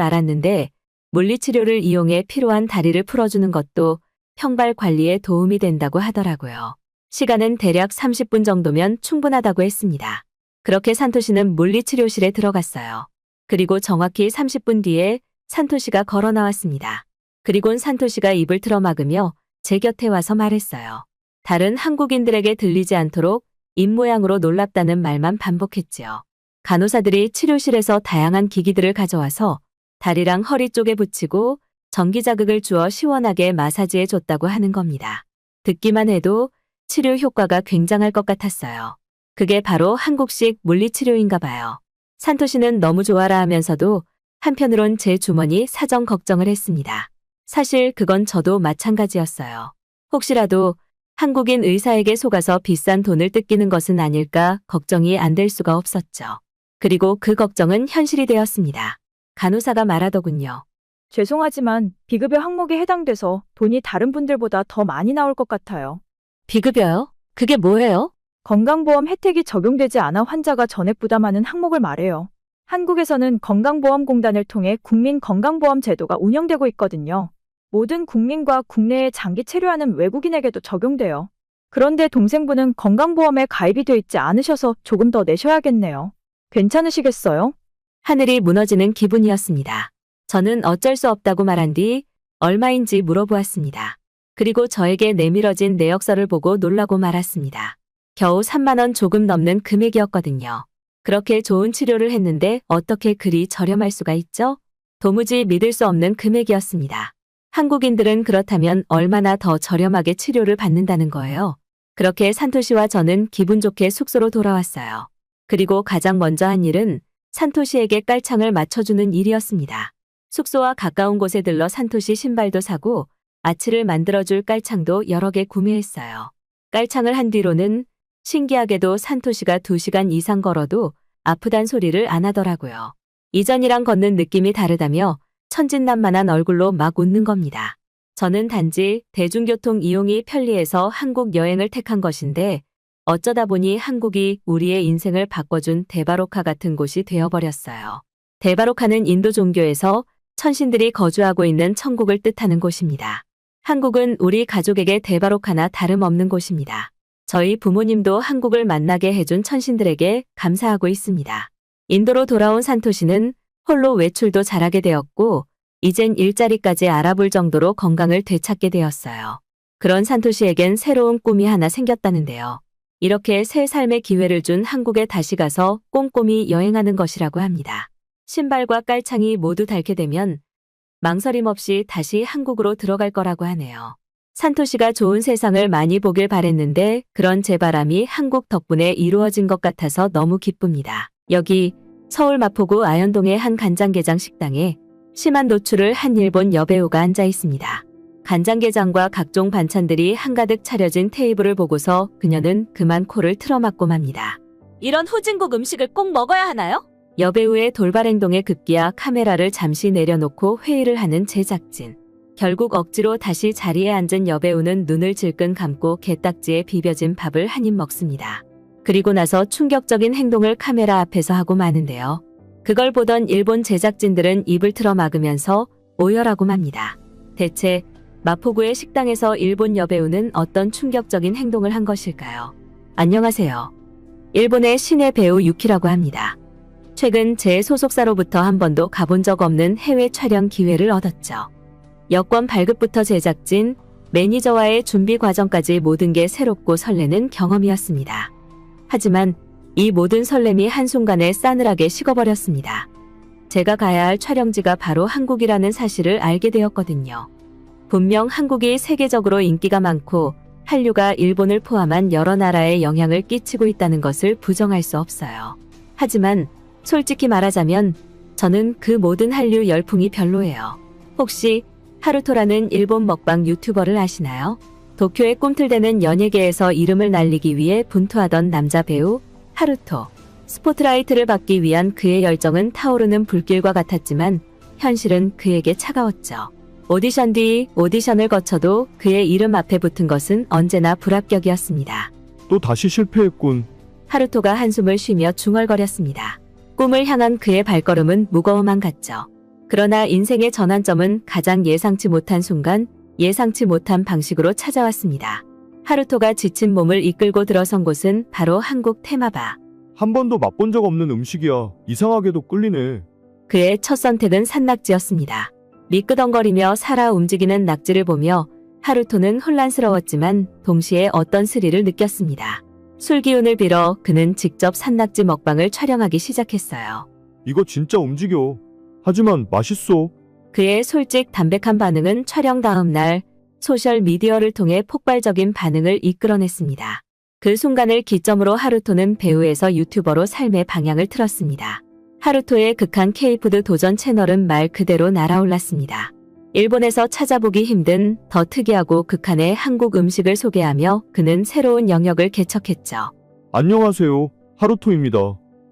알았는데 물리치료를 이용해 필요한 다리를 풀어주는 것도 평발 관리에 도움이 된다고 하더라고요. 시간은 대략 30분 정도면 충분하다고 했습니다. 그렇게 산토시는 물리치료실에 들어갔어요. 그리고 정확히 30분 뒤에 산토시가 걸어 나왔습니다. 그리곤 산토시가 입을 틀어막으며 제 곁에 와서 말했어요. 다른 한국인들에게 들리지 않도록 입모양으로 놀랍다는 말만 반복했지요. 간호사들이 치료실에서 다양한 기기들을 가져와서 다리랑 허리 쪽에 붙이고 전기 자극을 주어 시원하게 마사지해 줬다고 하는 겁니다. 듣기만 해도 치료 효과가 굉장할 것 같았어요. 그게 바로 한국식 물리치료인가 봐요. 산토시는 너무 좋아라 하면서도 한편으론 제 주머니 사정 걱정을 했습니다. 사실 그건 저도 마찬가지였어요. 혹시라도 한국인 의사에게 속아서 비싼 돈을 뜯기는 것은 아닐까 걱정이 안 될 수가 없었죠. 그리고 그 걱정은 현실이 되었습니다. 간호사가 말하더군요. 죄송하지만 비급여 항목에 해당돼서 돈이 다른 분들보다 더 많이 나올 것 같아요. 비급여요? 그게 뭐예요? 건강보험 혜택이 적용되지 않아 환자가 전액 부담하는 항목을 말해요. 한국에서는 건강보험공단을 통해 국민건강보험 제도가 운영되고 있거든요. 모든 국민과 국내에 장기 체류하는 외국인에게도 적용돼요. 그런데 동생분은 건강보험에 가입이 돼 있지 않으셔서 조금 더 내셔야겠네요. 괜찮으시겠어요? 하늘이 무너지는 기분이었습니다. 저는 어쩔 수 없다고 말한 뒤 얼마인지 물어보았습니다. 그리고 저에게 내밀어진 내역서를 보고 놀라고 말았습니다. 겨우 3만 원 조금 넘는 금액이었거든요. 그렇게 좋은 치료를 했는데 어떻게 그리 저렴할 수가 있죠? 도무지 믿을 수 없는 금액이었습니다. 한국인들은 그렇다면 얼마나 더 저렴하게 치료를 받는다는 거예요? 그렇게 산토시와 저는 기분 좋게 숙소로 돌아왔어요. 그리고 가장 먼저 한 일은 산토시에게 깔창을 맞춰주는 일이었습니다. 숙소와 가까운 곳에 들러 산토시 신발도 사고 아치를 만들어줄 깔창도 여러 개 구매했어요. 깔창을 한 뒤로는 신기하게도 산토시가 2시간 이상 걸어도 아프단 소리를 안 하더라고요. 이전이랑 걷는 느낌이 다르다며 천진난만한 얼굴로 막 웃는 겁니다. 저는 단지 대중교통 이용이 편리해서 한국 여행을 택한 것인데 어쩌다 보니 한국이 우리의 인생을 바꿔준 데바로카 같은 곳이 되어버렸어요. 데바로카는 인도 종교에서 천신들이 거주하고 있는 천국을 뜻하는 곳입니다. 한국은 우리 가족에게 데바로카나 다름없는 곳입니다. 저희 부모님도 한국을 만나게 해준 천신들에게 감사하고 있습니다. 인도로 돌아온 산토시는 홀로 외출도 잘하게 되었고 이젠 일자리까지 알아볼 정도로 건강을 되찾게 되었어요. 그런 산토시에겐 새로운 꿈이 하나 생겼다는데요. 이렇게 새 삶의 기회를 준 한국에 다시 가서 꼼꼼히 여행하는 것이라고 합니다. 신발과 깔창이 모두 닳게 되면 망설임 없이 다시 한국으로 들어갈 거라고 하네요. 산토시가 좋은 세상을 많이 보길 바랬는데 그런 제 바람이 한국 덕분에 이루어진 것 같아서 너무 기쁩니다. 여기 서울 마포구 아현동의 한 간장게장 식당에 심한 노출을 한 일본 여배우가 앉아 있습니다. 간장게장과 각종 반찬들이 한가득 차려진 테이블을 보고서 그녀는 그만 코를 틀어막고 맙니다. 이런 후진국 음식을 꼭 먹어야 하나요? 여배우의 돌발 행동에 급기야 카메라를 잠시 내려놓고 회의를 하는 제작진. 결국 억지로 다시 자리에 앉은 여배우는 눈을 질끈 감고 게딱지에 비벼진 밥을 한 입 먹습니다. 그리고 나서 충격적인 행동을 카메라 앞에서 하고 마는데요. 그걸 보던 일본 제작진들은 입을 틀어 막으면서 오열하고 맙니다. 대체 마포구의 식당에서 일본 여배우는 어떤 충격적인 행동을 한 것일까요? 안녕하세요. 일본의 신의 배우 유키라고 합니다. 최근 제 소속사로부터 한 번도 가본 적 없는 해외 촬영 기회를 얻었죠. 여권 발급부터 제작진, 매니저와의 준비 과정까지 모든 게 새롭고 설레는 경험이었습니다. 하지만 이 모든 설렘이 한순간에 싸늘하게 식어버렸습니다. 제가 가야 할 촬영지가 바로 한국이라는 사실을 알게 되었거든요. 분명 한국이 세계적으로 인기가 많고 한류가 일본을 포함한 여러 나라에 영향을 끼치고 있다는 것을 부정할 수 없어요. 하지만 솔직히 말하자면 저는 그 모든 한류 열풍이 별로예요. 혹시 하루토라는 일본 먹방 유튜버를 아시나요? 도쿄의 꿈틀대는 연예계에서 이름을 날리기 위해 분투하던 남자 배우 하루토. 스포트라이트를 받기 위한 그의 열정은 타오르는 불길과 같았지만 현실은 그에게 차가웠죠. 오디션 뒤 오디션을 거쳐도 그의 이름 앞에 붙은 것은 언제나 불합격이었습니다. 또 다시 실패했군. 하루토가 한숨을 쉬며 중얼거렸습니다. 꿈을 향한 그의 발걸음은 무거워만 갔죠. 그러나 인생의 전환점은 가장 예상치 못한 순간, 예상치 못한 방식으로 찾아왔습니다. 하루토가 지친 몸을 이끌고 들어선 곳은 바로 한국 테마바. 한 번도 맛본 적 없는 음식이야. 이상하게도 끌리네. 그의 첫 선택은 산낙지였습니다. 미끄덩거리며 살아 움직이는 낙지를 보며 하루토는 혼란스러웠지만 동시에 어떤 스릴을 느꼈습니다. 술기운을 빌어 그는 직접 산낙지 먹방을 촬영하기 시작했어요. 이거 진짜 움직여. 하지만 맛있어. 그의 솔직 담백한 반응은 촬영 다음 날 소셜미디어를 통해 폭발적인 반응을 이끌어냈습니다. 그 순간을 기점으로 하루토는 배우에서 유튜버로 삶의 방향을 틀었습니다. 하루토의 극한 K푸드 도전 채널은 말 그대로 날아올랐습니다. 일본에서 찾아보기 힘든 더 특이하고 극한의 한국 음식을 소개하며 그는 새로운 영역을 개척했죠. 안녕하세요. 하루토입니다.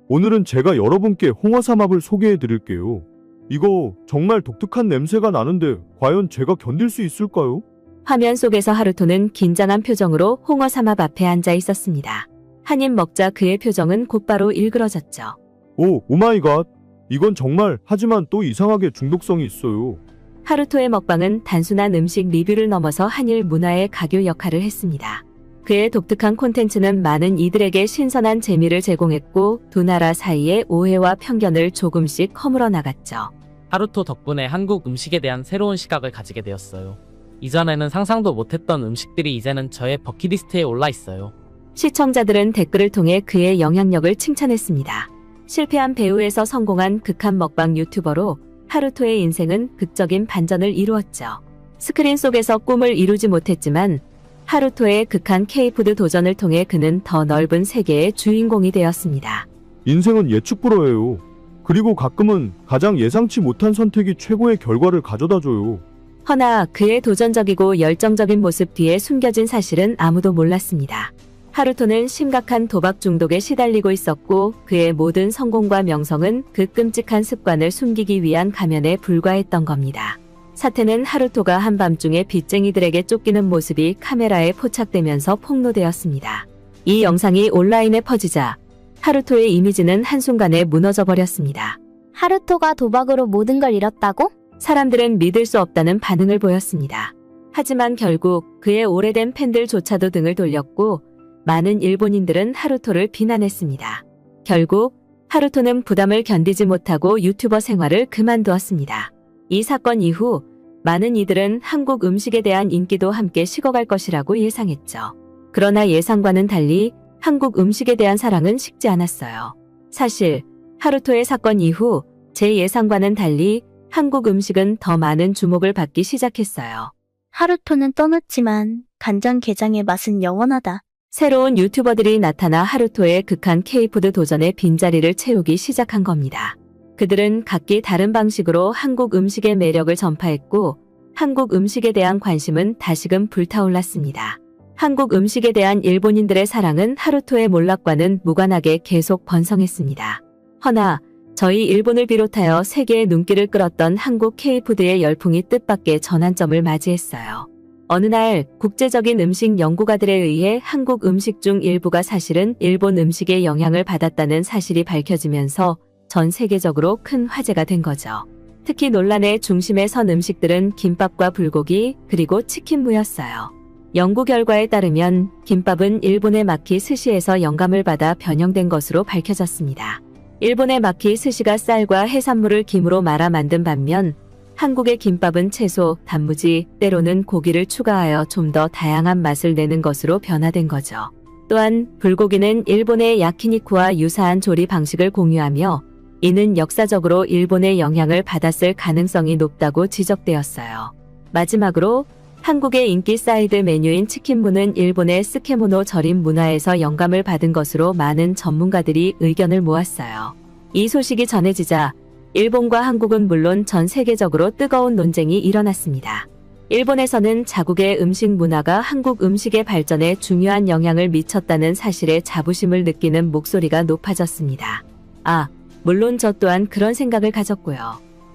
오늘은 제가 여러분께 홍어삼합을 소개해 드릴게요. 이거 정말 독특한 냄새가 나는데 과연 제가 견딜 수 있을까요? 화면 속에서 하루토는 긴장한 표정으로 홍어 삼합 앞에 앉아 있었습니다. 한 입 먹자 그의 표정은 곧바로 일그러졌죠. 오, 오마이갓. 이건 정말 하지만 또 이상하게 중독성이 있어요. 하루토의 먹방은 단순한 음식 리뷰를 넘어서 한일 문화의 가교 역할을 했습니다. 그의 독특한 콘텐츠는 많은 이들에게 신선한 재미를 제공했고 두 나라 사이의 오해와 편견을 조금씩 허물어 나갔죠. 하루토 덕분에 한국 음식에 대한 새로운 시각을 가지게 되었어요. 이전에는 상상도 못했던 음식들이 이제는 저의 버킷리스트에 올라 있어요. 시청자들은 댓글을 통해 그의 영향력을 칭찬했습니다. 실패한 배우에서 성공한 극한 먹방 유튜버로 하루토의 인생은 극적인 반전을 이루었죠. 스크린 속에서 꿈을 이루지 못했지만 하루토의 극한 K푸드 도전을 통해 그는 더 넓은 세계의 주인공이 되었습니다. 인생은 예측 불허예요. 그리고 가끔은 가장 예상치 못한 선택이 최고의 결과를 가져다 줘요. 허나 그의 도전적이고 열정적인 모습 뒤에 숨겨진 사실은 아무도 몰랐습니다. 하루토는 심각한 도박 중독에 시달리고 있었고 그의 모든 성공과 명성은 그 끔찍한 습관을 숨기기 위한 가면에 불과했던 겁니다. 사태는 하루토가 한밤중에 빚쟁이들에게 쫓기는 모습이 카메라에 포착되면서 폭로되었습니다. 이 영상이 온라인에 퍼지자 하루토의 이미지는 한순간에 무너져 버렸습니다. 하루토가 도박으로 모든 걸 잃었다고? 사람들은 믿을 수 없다는 반응을 보였습니다. 하지만 결국 그의 오래된 팬들조차도 등을 돌렸고 많은 일본인들은 하루토를 비난했습니다. 결국 하루토는 부담을 견디지 못하고 유튜버 생활을 그만두었습니다. 이 사건 이후 많은 이들은 한국 음식에 대한 인기도 함께 식어갈 것이라고 예상했죠. 그러나 예상과는 달리 한국 음식에 대한 사랑은 식지 않았어요. 사실 하루토의 사건 이후 제 예상과는 달리 한국 음식은 더 많은 주목을 받기 시작했어요. 하루토는 떠났지만 간장게장의 맛은 영원하다. 새로운 유튜버들이 나타나 하루토의 극한 K푸드 도전의 빈자리를 채우기 시작한 겁니다. 그들은 각기 다른 방식으로 한국 음식의 매력을 전파했고 한국 음식에 대한 관심은 다시금 불타올랐습니다. 한국 음식에 대한 일본인들의 사랑은 하루토의 몰락과는 무관하게 계속 번성했습니다. 허나 저희 일본을 비롯하여 세계의 눈길을 끌었던 한국 K푸드의 열풍이 뜻밖의 전환점을 맞이했어요. 어느 날 국제적인 음식 연구가들에 의해 한국 음식 중 일부가 사실은 일본 음식의 영향을 받았다는 사실이 밝혀지면서 전 세계적으로 큰 화제가 된 거죠. 특히 논란의 중심에 선 음식들은 김밥과 불고기 그리고 치킨무였어요. 연구 결과에 따르면 김밥은 일본의 마키 스시에서 영감을 받아 변형된 것으로 밝혀졌습니다. 일본의 마키 스시가 쌀과 해산물을 김으로 말아 만든 반면 한국의 김밥은 채소, 단무지, 때로는 고기를 추가하여 좀 더 다양한 맛을 내는 것으로 변화된 거죠. 또한 불고기는 일본의 야키니쿠와 유사한 조리 방식을 공유하며 이는 역사적으로 일본의 영향을 받았을 가능성이 높다고 지적되었어요. 마지막으로 한국의 인기 사이드 메뉴인 치킨무는 일본의 스케모노 절임 문화에서 영감을 받은 것으로 많은 전문가들이 의견을 모았어요. 이 소식이 전해지자 일본과 한국은 물론 전 세계적으로 뜨거운 논쟁이 일어났습니다. 일본에서는 자국의 음식 문화가 한국 음식의 발전에 중요한 영향을 미쳤다는 사실에 자부심을 느끼는 목소리가 높아졌습니다. 물론 저 또한 그런 생각을 가졌고요.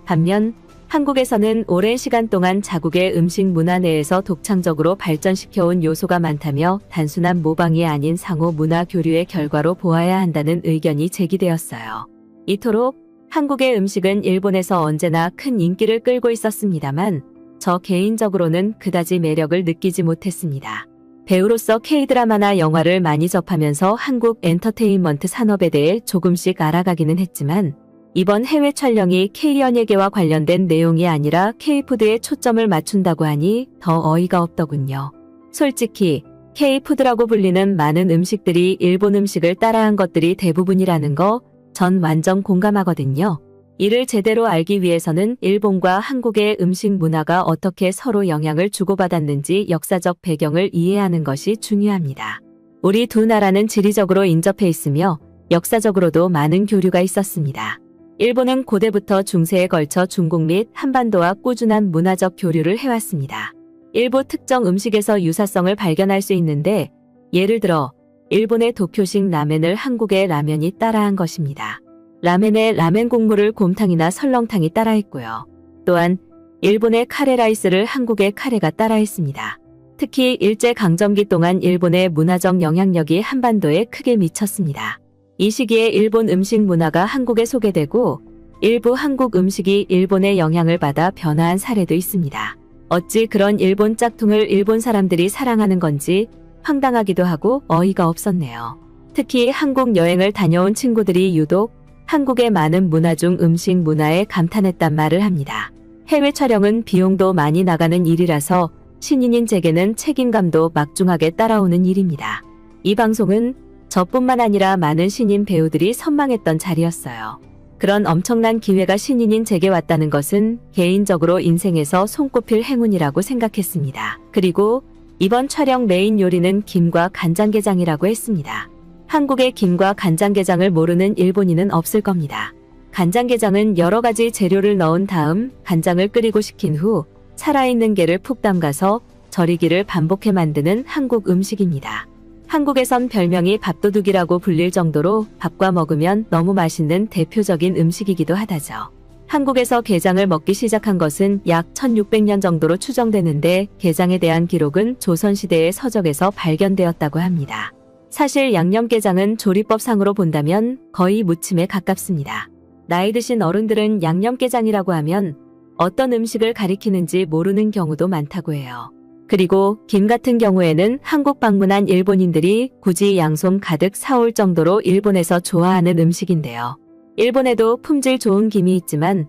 반면 한국에서는 오랜 시간 동안 자국의 음식 문화 내에서 독창적으로 발전시켜온 요소가 많다며 단순한 모방이 아닌 상호 문화 교류의 결과로 보아야 한다는 의견이 제기되었어요. 이토록 한국의 음식은 일본에서 언제나 큰 인기를 끌고 있었습니다만 저 개인적으로는 그다지 매력을 느끼지 못했습니다. 배우로서 K드라마나 영화를 많이 접하면서 한국 엔터테인먼트 산업에 대해 조금씩 알아가기는 했지만 이번 해외 촬영이 K연예계와 관련된 내용이 아니라 K푸드에 초점을 맞춘다고 하니 더 어이가 없더군요. 솔직히 K푸드라고 불리는 많은 음식들이 일본 음식을 따라한 것들이 대부분이라는 거 전 완전 공감하거든요. 이를 제대로 알기 위해서는 일본과 한국의 음식 문화가 어떻게 서로 영향을 주고받았는지 역사적 배경을 이해하는 것이 중요합니다. 우리 두 나라는 지리적으로 인접해 있으며 역사적으로도 많은 교류가 있었습니다. 일본은 고대부터 중세에 걸쳐 중국 및 한반도와 꾸준한 문화적 교류를 해왔습니다. 일부 특정 음식에서 유사성을 발견할 수 있는데 예를 들어 일본의 도쿄식 라멘을 한국의 라면이 따라한 것입니다. 라멘의 라멘 국물을 곰탕이나 설렁탕이 따라했고요. 또한 일본의 카레 라이스를 한국의 카레가 따라했습니다. 특히 일제강점기 동안 일본의 문화적 영향력이 한반도에 크게 미쳤습니다. 이 시기에 일본 음식 문화가 한국에 소개되고 일부 한국 음식이 일본의 영향을 받아 변화한 사례도 있습니다. 어찌 그런 일본 짝퉁을 일본 사람들이 사랑하는 건지 황당하기도 하고 어이가 없었네요. 특히 한국 여행을 다녀온 친구들이 유독 한국의 많은 문화 중 음식 문화에 감탄했단 말을 합니다. 해외 촬영은 비용도 많이 나가는 일이라서 신인인 제게는 책임감도 막중하게 따라오는 일입니다. 이 방송은 저뿐만 아니라 많은 신인 배우들이 선망했던 자리였어요. 그런 엄청난 기회가 신인인 제게 왔다는 것은 개인적으로 인생에서 손꼽힐 행운이라고 생각했습니다. 그리고 이번 촬영 메인 요리는 김과 간장게장이라고 했습니다. 한국의 김과 간장게장을 모르는 일본인은 없을 겁니다. 간장게장은 여러 가지 재료를 넣은 다음 간장을 끓이고 식힌 후 살아있는 게를 푹 담가서 절이기를 반복해 만드는 한국 음식입니다. 한국에선 별명이 밥도둑이라고 불릴 정도로 밥과 먹으면 너무 맛있는 대표적인 음식이기도 하다죠. 한국에서 게장을 먹기 시작한 것은 약 1600년 정도로 추정되는데 게장에 대한 기록은 조선시대의 서적에서 발견되었다고 합니다. 사실 양념게장은 조리법상으로 본다면 거의 무침에 가깝습니다. 나이 드신 어른들은 양념게장이라고 하면 어떤 음식을 가리키는지 모르는 경우도 많다고 해요. 그리고 김 같은 경우에는 한국 방문한 일본인들이 굳이 양손 가득 사올 정도로 일본에서 좋아하는 음식인데요. 일본에도 품질 좋은 김이 있지만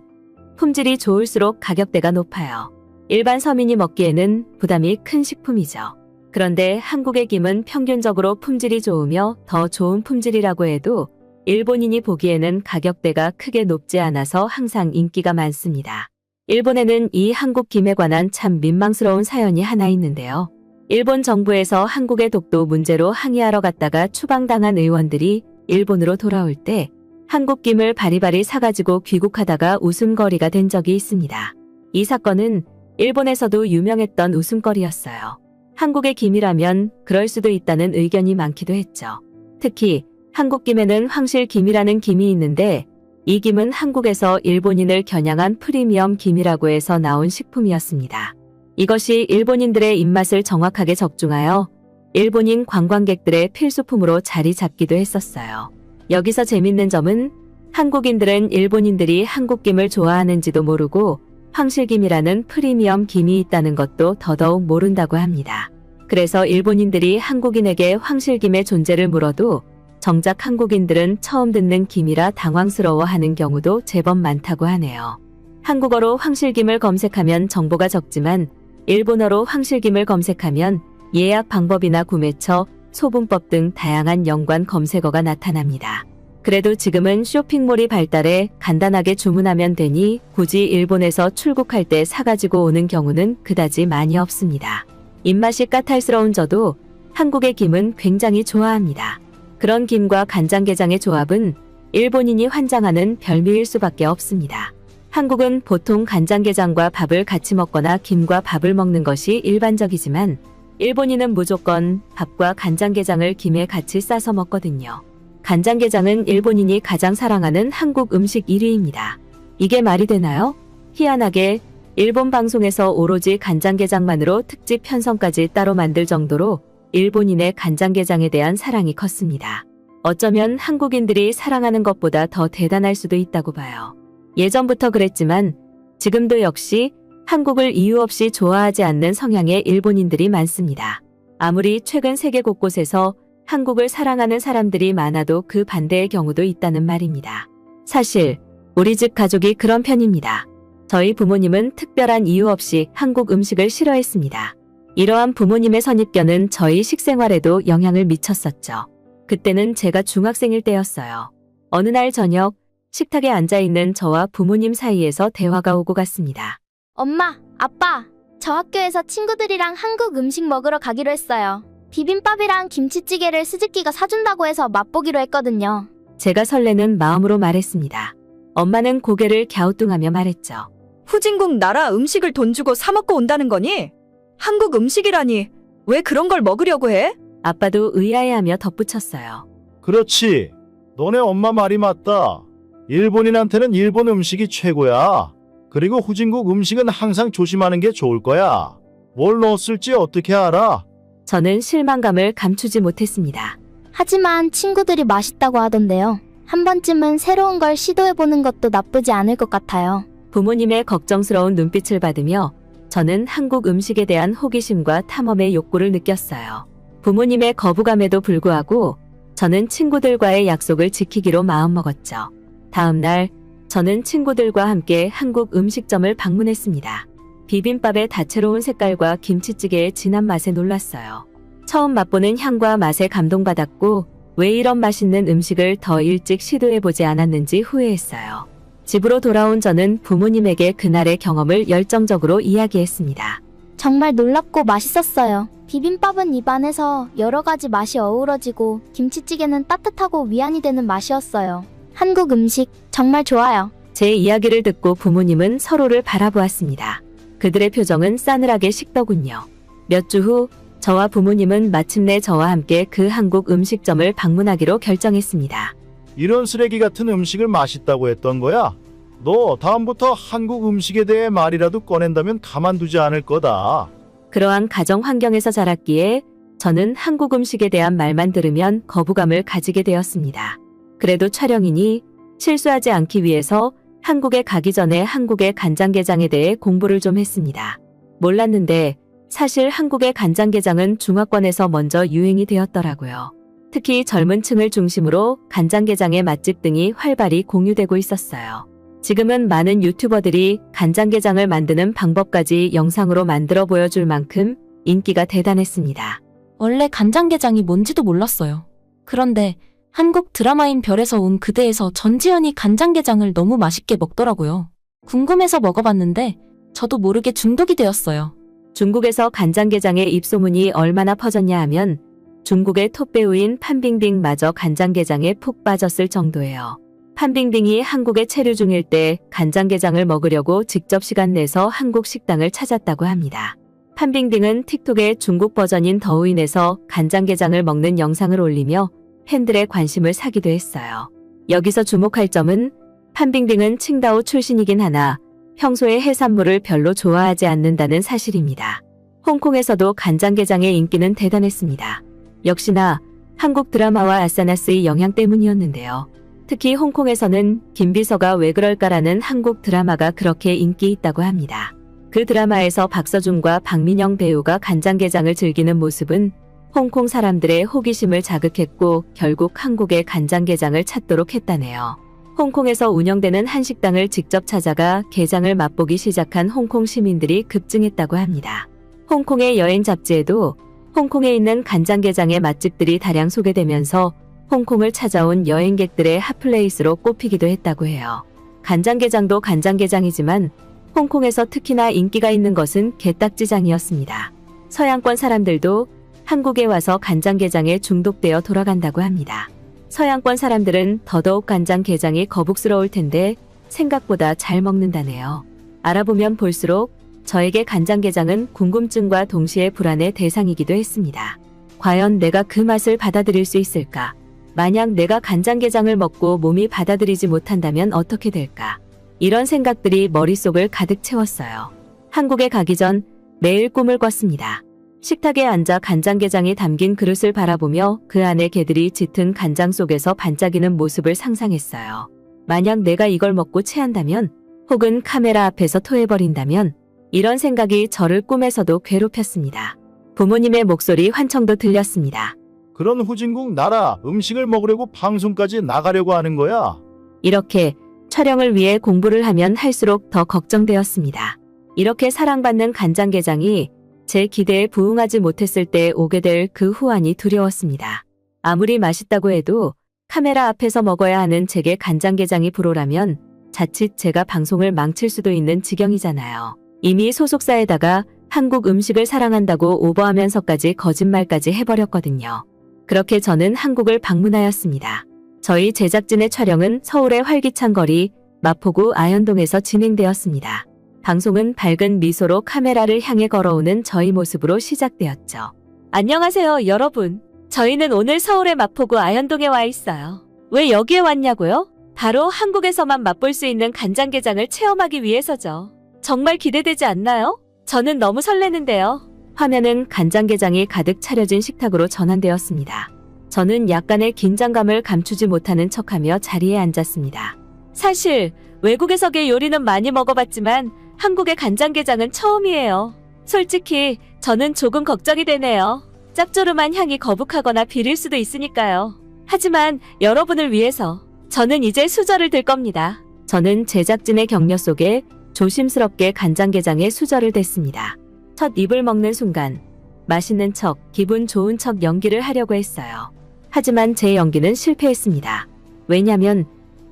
품질이 좋을수록 가격대가 높아요. 일반 서민이 먹기에는 부담이 큰 식품이죠. 그런데 한국의 김은 평균적으로 품질이 좋으며 더 좋은 품질이라고 해도 일본인이 보기에는 가격대가 크게 높지 않아서 항상 인기가 많습니다. 일본에는 이 한국 김에 관한 참 민망스러운 사연이 하나 있는데요. 일본 정부에서 한국의 독도 문제로 항의하러 갔다가 추방당한 의원들이 일본으로 돌아올 때 한국 김을 바리바리 사가지고 귀국하다가 웃음거리가 된 적이 있습니다. 이 사건은 일본에서도 유명했던 웃음거리였어요. 한국의 김이라면 그럴 수도 있다는 의견이 많기도 했죠. 특히 한국 김에는 황실김이라는 김이 있는데 이 김은 한국에서 일본인을 겨냥한 프리미엄 김이라고 해서 나온 식품이었습니다. 이것이 일본인들의 입맛을 정확하게 적중하여 일본인 관광객들의 필수품으로 자리 잡기도 했었어요. 여기서 재밌는 점은 한국인들은 일본인들이 한국김을 좋아하는지도 모르고 황실김이라는 프리미엄 김이 있다는 것도 더더욱 모른다고 합니다. 그래서 일본인들이 한국인에게 황실김의 존재를 물어도 정작 한국인들은 처음 듣는 김이라 당황스러워하는 경우도 제법 많다고 하네요. 한국어로 황실김을 검색하면 정보가 적지만 일본어로 황실김을 검색하면 예약 방법이나 구매처, 소분법 등 다양한 연관 검색어가 나타납니다. 그래도 지금은 쇼핑몰이 발달해 간단하게 주문하면 되니 굳이 일본에서 출국할 때 사가지고 오는 경우는 그다지 많이 없습니다. 입맛이 까탈스러운 저도 한국의 김은 굉장히 좋아합니다. 그런 김과 간장게장의 조합은 일본인이 환장하는 별미일 수밖에 없습니다. 한국은 보통 간장게장과 밥을 같이 먹거나 김과 밥을 먹는 것이 일반적이지만 일본인은 무조건 밥과 간장게장을 김에 같이 싸서 먹거든요. 간장게장은 일본인이 가장 사랑하는 한국 음식 1위입니다. 이게 말이 되나요? 희한하게 일본 방송에서 오로지 간장게장만으로 특집 편성까지 따로 만들 정도로 일본인의 간장게장에 대한 사랑이 컸습니다. 어쩌면 한국인들이 사랑하는 것보다 더 대단할 수도 있다고 봐요. 예전부터 그랬지만 지금도 역시 한국을 이유 없이 좋아하지 않는 성향의 일본인들이 많습니다. 아무리 최근 세계 곳곳에서 한국을 사랑하는 사람들이 많아도 그 반대의 경우도 있다는 말입니다. 사실 우리 집 가족이 그런 편입니다. 저희 부모님은 특별한 이유 없이 한국 음식을 싫어했습니다. 이러한 부모님의 선입견은 저희 식생활에도 영향을 미쳤었죠. 그때는 제가 중학생일 때였어요. 어느 날 저녁 식탁에 앉아있는 저와 부모님 사이에서 대화가 오고 갔습니다. 엄마, 아빠, 저 학교에서 친구들이랑 한국 음식 먹으러 가기로 했어요. 비빔밥이랑 김치찌개를 스즈키가 사준다고 해서 맛보기로 했거든요. 제가 설레는 마음으로 말했습니다. 엄마는 고개를 갸우뚱하며 말했죠. 후진국 나라 음식을 돈 주고 사 먹고 온다는 거니? 한국 음식이라니 왜 그런 걸 먹으려고 해? 아빠도 의아해하며 덧붙였어요. 그렇지. 너네 엄마 말이 맞다. 일본인한테는 일본 음식이 최고야. 그리고 후진국 음식은 항상 조심하는 게 좋을 거야. 뭘 넣었을지 어떻게 알아? 저는 실망감을 감추지 못했습니다. 하지만 친구들이 맛있다고 하던데요. 한 번쯤은 새로운 걸 시도해보는 것도 나쁘지 않을 것 같아요. 부모님의 걱정스러운 눈빛을 받으며 저는 한국 음식에 대한 호기심과 탐험의 욕구를 느꼈어요. 부모님의 거부감에도 불구하고 저는 친구들과의 약속을 지키기로 마음먹었죠. 다음 날 저는 친구들과 함께 한국 음식점을 방문했습니다. 비빔밥의 다채로운 색깔과 김치찌개의 진한 맛에 놀랐어요. 처음 맛보는 향과 맛에 감동받았고 왜 이런 맛있는 음식을 더 일찍 시도해보지 않았는지 후회했어요. 집으로 돌아온 저는 부모님에게 그날의 경험을 열정적으로 이야기했습니다. 정말 놀랍고 맛있었어요. 비빔밥은 입안에서 여러 가지 맛이 어우러지고 김치찌개는 따뜻하고 위안이 되는 맛이었어요. 한국 음식 정말 좋아요. 제 이야기를 듣고 부모님은 서로를 바라보았습니다. 그들의 표정은 싸늘하게 식더군요. 몇 주 후 저와 부모님은 마침내 저와 함께 그 한국 음식점을 방문하기로 결정했습니다. 이런 쓰레기 같은 음식을 맛있다고 했던 거야? 너 다음부터 한국 음식에 대해 말이라도 꺼낸다면 가만두지 않을 거다. 그러한 가정 환경에서 자랐기에 저는 한국 음식에 대한 말만 들으면 거부감을 가지게 되었습니다. 그래도 촬영이니 실수하지 않기 위해서 한국에 가기 전에 한국의 간장게장에 대해 공부를 좀 했습니다. 몰랐는데 사실 한국의 간장게장은 중화권에서 먼저 유행이 되었더라고요. 특히 젊은 층을 중심으로 간장게장의 맛집 등이 활발히 공유되고 있었어요. 지금은 많은 유튜버들이 간장게장을 만드는 방법까지 영상으로 만들어 보여줄 만큼 인기가 대단했습니다. 원래 간장게장이 뭔지도 몰랐어요. 그런데 한국 드라마인 별에서 온 그대에서 전지현이 간장게장을 너무 맛있게 먹더라고요. 궁금해서 먹어봤는데 저도 모르게 중독이 되었어요. 중국에서 간장게장의 입소문이 얼마나 퍼졌냐 하면 중국의 톱배우인 판빙빙마저 간장게장에 푹 빠졌을 정도예요. 판빙빙이 한국에 체류 중일 때 간장게장을 먹으려고 직접 시간 내서 한국 식당을 찾았다고 합니다. 판빙빙은 틱톡에 중국 버전인 더우인에서 간장게장을 먹는 영상을 올리며 팬들의 관심을 사기도 했어요. 여기서 주목할 점은 판빙빙은 칭다오 출신이긴 하나 평소에 해산물을 별로 좋아하지 않는다는 사실입니다. 홍콩에서도 간장게장의 인기는 대단했습니다. 역시나 한국 드라마와 아사나스의 영향 때문이었는데요. 특히 홍콩에서는 김비서가 왜 그럴까라는 한국 드라마가 그렇게 인기 있다고 합니다. 그 드라마에서 박서준과 박민영 배우가 간장게장을 즐기는 모습은 홍콩 사람들의 호기심을 자극했고 결국 한국의 간장게장을 찾도록 했다네요. 홍콩에서 운영되는 한식당을 직접 찾아가 게장을 맛보기 시작한 홍콩 시민들이 급증했다고 합니다. 홍콩의 여행 잡지에도 홍콩에 있는 간장게장의 맛집들이 다량 소개되면서 홍콩을 찾아온 여행객들의 핫플레이스로 꼽히기도 했다고 해요. 간장게장도 간장게장이지만 홍콩에서 특히나 인기가 있는 것은 게딱지장이었습니다. 서양권 사람들도 한국에 와서 간장게장에 중독되어 돌아간다고 합니다. 서양권 사람들은 더더욱 간장게장이 거북스러울 텐데 생각보다 잘 먹는다네요. 알아보면 볼수록 저에게 간장게장은 궁금증과 동시에 불안의 대상이기도 했습니다. 과연 내가 그 맛을 받아들일 수 있을까? 만약 내가 간장게장을 먹고 몸이 받아들이지 못한다면 어떻게 될까? 이런 생각들이 머릿속을 가득 채웠어요. 한국에 가기 전 매일 꿈을 꿨습니다. 식탁에 앉아 간장게장이 담긴 그릇을 바라보며 그 안에 개들이 짙은 간장 속에서 반짝이는 모습을 상상했어요. 만약 내가 이걸 먹고 체한다면 혹은 카메라 앞에서 토해버린다면 이런 생각이 저를 꿈에서도 괴롭혔습니다. 부모님의 목소리 환청도 들렸습니다. 그런 후진국 나라 음식을 먹으려고 방송까지 나가려고 하는 거야? 이렇게 촬영을 위해 공부를 하면 할수록 더 걱정되었습니다. 이렇게 사랑받는 간장게장이 제 기대에 부응하지 못했을 때 오게 될 그 후환이 두려웠습니다. 아무리 맛있다고 해도 카메라 앞에서 먹어야 하는 제게 간장게장이 불호라면 자칫 제가 방송을 망칠 수도 있는 지경이잖아요. 이미 소속사에다가 한국 음식을 사랑한다고 오버하면서까지 거짓말까지 해버렸거든요. 그렇게 저는 한국을 방문하였습니다. 저희 제작진의 촬영은 서울의 활기찬 거리 마포구 아현동에서 진행되었습니다. 방송은 밝은 미소로 카메라를 향해 걸어오는 저희 모습으로 시작되었죠. 안녕하세요, 여러분. 저희는 오늘 서울의 마포구 아현동에 와 있어요. 왜 여기에 왔냐고요? 바로 한국에서만 맛볼 수 있는 간장게장을 체험하기 위해서죠. 정말 기대되지 않나요? 저는 너무 설레는데요. 화면은 간장게장이 가득 차려진 식탁으로 전환되었습니다. 저는 약간의 긴장감을 감추지 못하는 척하며 자리에 앉았습니다. 사실 외국에서의 요리는 많이 먹어봤지만 한국의 간장게장은 처음이에요. 솔직히 저는 조금 걱정이 되네요. 짭조름한 향이 거북하거나 비릴 수도 있으니까요. 하지만 여러분을 위해서 저는 이제 수저를 들 겁니다. 저는 제작진의 격려 속에 조심스럽게 간장게장에 수저를 댔습니다. 첫 입을 먹는 순간 맛있는 척, 기분 좋은 척 연기를 하려고 했어요. 하지만 제 연기는 실패했습니다. 왜냐면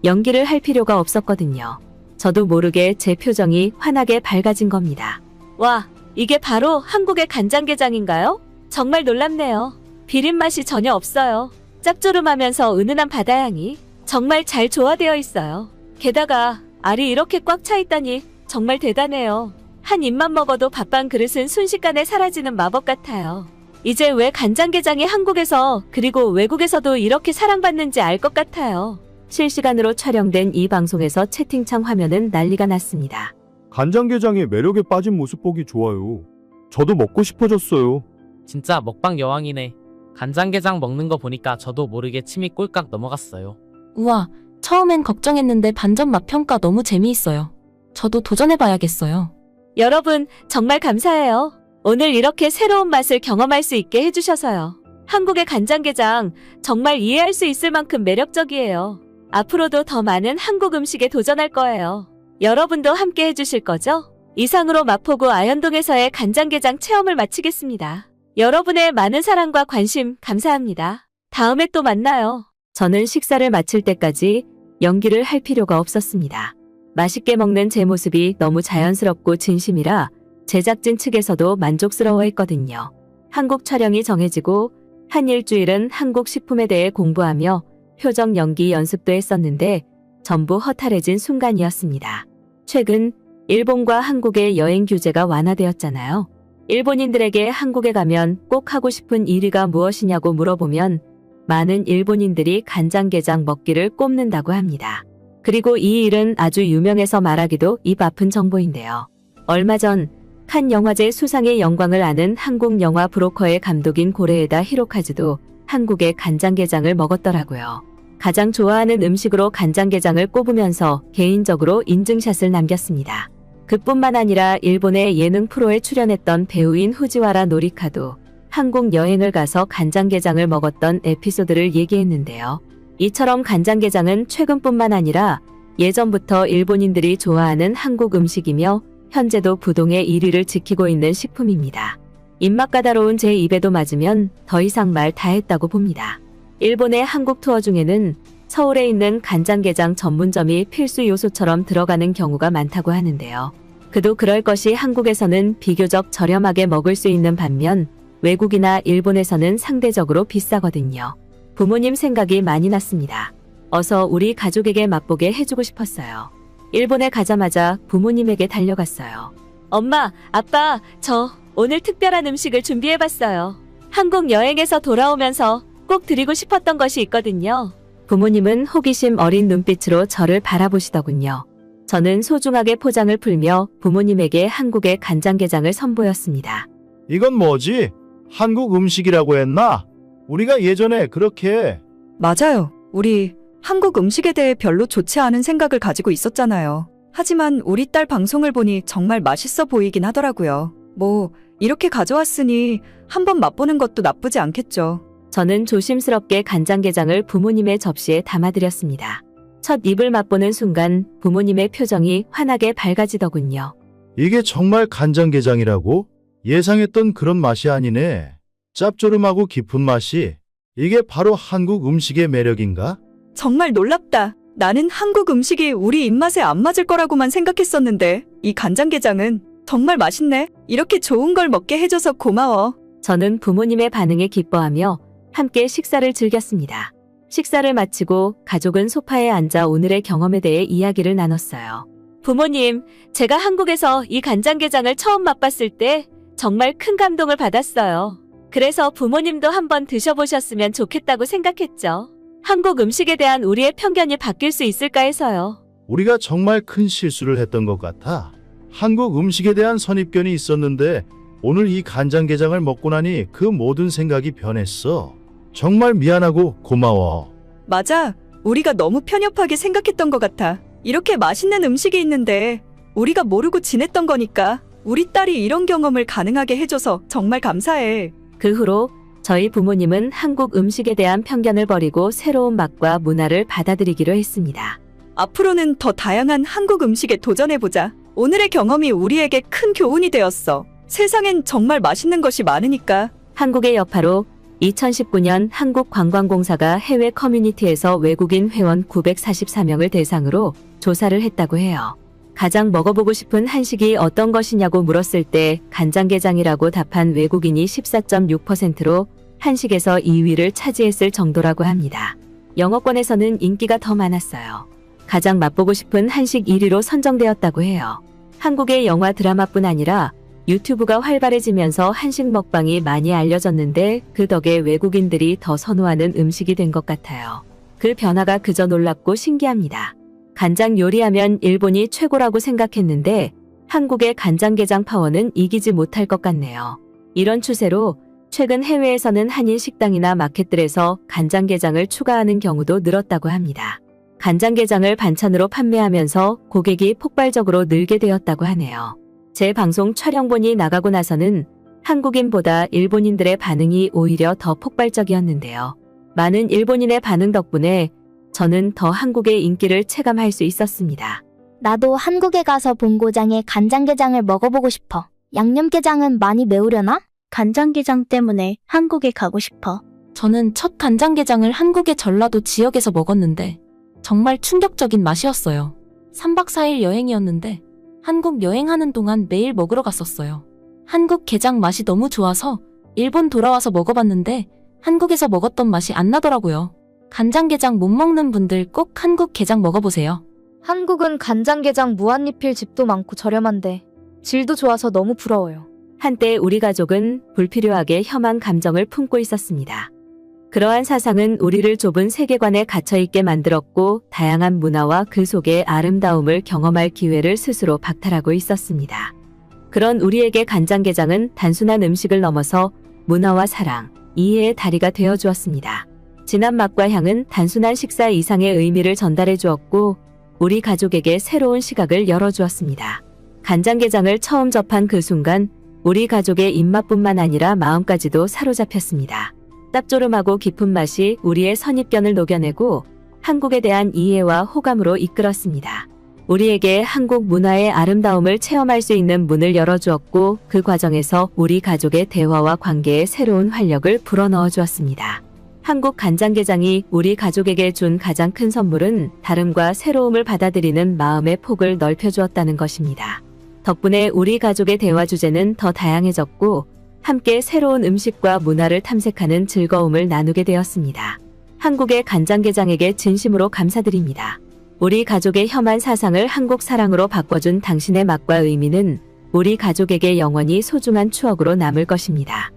연기를 할 필요가 없었거든요. 저도 모르게 제 표정이 환하게 밝아진 겁니다. 와, 이게 바로 한국의 간장게장인가요? 정말 놀랍네요. 비린 맛이 전혀 없어요. 짭조름하면서 은은한 바다향이 정말 잘 조화되어 있어요. 게다가 알이 이렇게 꽉 차 있다니 정말 대단해요. 한 입만 먹어도 밥 반 그릇은 순식간에 사라지는 마법 같아요. 이제 왜 간장게장이 한국에서 그리고 외국에서도 이렇게 사랑받는지 알 것 같아요. 실시간으로 촬영된 이 방송에서 채팅창 화면은 난리가 났습니다. 간장게장의 매력에 빠진 모습 보기 좋아요. 저도 먹고 싶어졌어요. 진짜 먹방 여왕이네. 간장게장 먹는 거 보니까 저도 모르게 침이 꼴깍 넘어갔어요. 우와, 처음엔 걱정했는데 반전 맛 평가 너무 재미있어요. 저도 도전해봐야겠어요. 여러분, 정말 감사해요. 오늘 이렇게 새로운 맛을 경험할 수 있게 해주셔서요. 한국의 간장게장 정말 이해할 수 있을 만큼 매력적이에요. 앞으로도 더 많은 한국 음식에 도전할 거예요. 여러분도 함께 해주실 거죠? 이상으로 마포구 아현동에서의 간장게장 체험을 마치겠습니다. 여러분의 많은 사랑과 관심 감사합니다. 다음에 또 만나요. 저는 식사를 마칠 때까지 연기를 할 필요가 없었습니다. 맛있게 먹는 제 모습이 너무 자연스럽고 진심이라 제작진 측에서도 만족스러워했거든요. 한국 촬영이 정해지고 한 일주일은 한국 식품에 대해 공부하며 표정 연기 연습도 했었는데 전부 허탈해진 순간이었습니다. 최근 일본과 한국의 여행 규제가 완화되었잖아요. 일본인들에게 한국에 가면 꼭 하고 싶은 1위가 무엇이냐고 물어보면 많은 일본인들이 간장게장 먹기를 꼽는다고 합니다. 그리고 이 일은 아주 유명해서 말하기도 입 아픈 정보인데요. 얼마 전 칸 영화제 수상의 영광을 아는 한국 영화 브로커의 감독인 고레에다 히로카즈도 한국의 간장게장을 먹었더라고요. 가장 좋아하는 음식으로 간장게장을 꼽으면서 개인적으로 인증샷을 남겼습니다. 그뿐만 아니라 일본의 예능 프로에 출연했던 배우인 후지와라 노리카도 한국 여행을 가서 간장게장을 먹었던 에피소드를 얘기했는데요. 이처럼 간장게장은 최근뿐만 아니라 예전부터 일본인들이 좋아하는 한국 음식이며 현재도 부동의 1위를 지키고 있는 식품입니다. 입맛 까다로운 제 입에도 맞으면 더 이상 말 다 했다고 봅니다. 일본의 한국 투어 중에는 서울에 있는 간장게장 전문점이 필수 요소처럼 들어가는 경우가 많다고 하는데요. 그도 그럴 것이 한국에서는 비교적 저렴하게 먹을 수 있는 반면 외국이나 일본에서는 상대적으로 비싸거든요. 부모님 생각이 많이 났습니다. 어서 우리 가족에게 맛보게 해주고 싶었어요. 일본에 가자마자 부모님에게 달려갔어요. 엄마, 아빠, 저 오늘 특별한 음식을 준비해봤어요. 한국 여행에서 돌아오면서 꼭 드리고 싶었던 것이 있거든요. 부모님은 호기심 어린 눈빛으로 저를 바라보시더군요. 저는 소중하게 포장을 풀며 부모님에게 한국의 간장게장을 선보였습니다. 이건 뭐지? 한국 음식이라고 했나? 우리가 예전에 그렇게 맞아요. 우리 한국 음식에 대해 별로 좋지 않은 생각을 가지고 있었잖아요. 하지만 우리 딸 방송을 보니 정말 맛있어 보이긴 하더라고요. 뭐 이렇게 가져왔으니 한번 맛보는 것도 나쁘지 않겠죠. 저는 조심스럽게 간장게장을 부모님의 접시에 담아드렸습니다. 첫 입을 맛보는 순간 부모님의 표정이 환하게 밝아지더군요. 이게 정말 간장게장이라고? 예상했던 그런 맛이 아니네. 짭조름하고 깊은 맛이. 이게 바로 한국 음식의 매력인가? 정말 놀랍다. 나는 한국 음식이 우리 입맛에 안 맞을 거라고만 생각했었는데 이 간장게장은 정말 맛있네. 이렇게 좋은 걸 먹게 해줘서 고마워. 저는 부모님의 반응에 기뻐하며 함께 식사를 즐겼습니다. 식사를 마치고 가족은 소파에 앉아 오늘의 경험에 대해 이야기를 나눴어요. 부모님, 제가 한국에서 이 간장게장을 처음 맛봤을 때 정말 큰 감동을 받았어요. 그래서 부모님도 한번 드셔보셨으면 좋겠다고 생각했죠. 한국 음식에 대한 우리의 편견이 바뀔 수 있을까 해서요. 우리가 정말 큰 실수를 했던 것 같아. 한국 음식에 대한 선입견이 있었는데 오늘 이 간장게장을 먹고 나니 그 모든 생각이 변했어. 정말 미안하고 고마워. 맞아. 우리가 너무 편협하게 생각했던 것 같아. 이렇게 맛있는 음식이 있는데 우리가 모르고 지냈던 거니까 우리 딸이 이런 경험을 가능하게 해줘서 정말 감사해. 그 후로 저희 부모님은 한국 음식에 대한 편견을 버리고 새로운 맛과 문화를 받아들이기로 했습니다. 앞으로는 더 다양한 한국 음식에 도전해보자. 오늘의 경험이 우리에게 큰 교훈이 되었어. 세상엔 정말 맛있는 것이 많으니까. 한국의 여파로 2019년 한국관광공사가 해외 커뮤니티에서 외국인 회원 944명을 대상으로 조사를 했다고 해요. 가장 먹어보고 싶은 한식이 어떤 것이냐고 물었을 때 간장게장이라고 답한 외국인이 14.6%로 한식에서 2위를 차지했을 정도라고 합니다. 영어권에서는 인기가 더 많았어요. 가장 맛보고 싶은 한식 1위로 선정되었다고 해요. 한국의 영화 드라마뿐 아니라 유튜브가 활발해지면서 한식 먹방이 많이 알려졌는데 그 덕에 외국인들이 더 선호하는 음식이 된 것 같아요. 그 변화가 그저 놀랍고 신기합니다. 간장 요리하면 일본이 최고라고 생각했는데 한국의 간장게장 파워는 이기지 못할 것 같네요. 이런 추세로 최근 해외에서는 한인 식당이나 마켓들에서 간장게장을 추가하는 경우도 늘었다고 합니다. 간장게장을 반찬으로 판매하면서 고객이 폭발적으로 늘게 되었다고 하네요. 제 방송 촬영본이 나가고 나서는 한국인보다 일본인들의 반응이 오히려 더 폭발적이었는데요. 많은 일본인의 반응 덕분에 저는 더 한국의 인기를 체감할 수 있었습니다. 나도 한국에 가서 본고장의 간장게장을 먹어보고 싶어. 양념게장은 많이 매우려나? 간장게장 때문에 한국에 가고 싶어. 저는 첫 간장게장을 한국의 전라도 지역에서 먹었는데 정말 충격적인 맛이었어요. 3박 4일 여행이었는데 한국 여행하는 동안 매일 먹으러 갔었어요. 한국 게장 맛이 너무 좋아서 일본 돌아와서 먹어봤는데 한국에서 먹었던 맛이 안 나더라고요. 간장게장 못 먹는 분들 꼭 한국 게장 먹어보세요. 한국은 간장게장 무한리필 집도 많고 저렴한데 질도 좋아서 너무 부러워요. 한때 우리 가족은 불필요하게 혐한 감정을 품고 있었습니다. 그러한 사상은 우리를 좁은 세계관에 갇혀있게 만들었고 다양한 문화와 그 속의 아름다움을 경험할 기회를 스스로 박탈하고 있었습니다. 그런 우리에게 간장게장은 단순한 음식을 넘어서 문화와 사랑, 이해의 다리가 되어 주었습니다. 진한 맛과 향은 단순한 식사 이상의 의미를 전달해 주었고 우리 가족에게 새로운 시각을 열어주었습니다. 간장게장을 처음 접한 그 순간 우리 가족의 입맛뿐만 아니라 마음까지도 사로잡혔습니다. 짭조름하고 깊은 맛이 우리의 선입견을 녹여내고 한국에 대한 이해와 호감으로 이끌었습니다. 우리에게 한국 문화의 아름다움을 체험할 수 있는 문을 열어주었고 그 과정에서 우리 가족의 대화와 관계에 새로운 활력을 불어넣어 주었습니다. 한국 간장게장이 우리 가족에게 준 가장 큰 선물은 다름과 새로움을 받아들이는 마음의 폭을 넓혀주었다는 것입니다. 덕분에 우리 가족의 대화 주제는 더 다양해졌고 함께 새로운 음식과 문화를 탐색하는 즐거움을 나누게 되었습니다. 한국의 간장게장에게 진심으로 감사드립니다. 우리 가족의 혐한 사상을 한국 사랑으로 바꿔준 당신의 맛과 의미는 우리 가족에게 영원히 소중한 추억으로 남을 것입니다.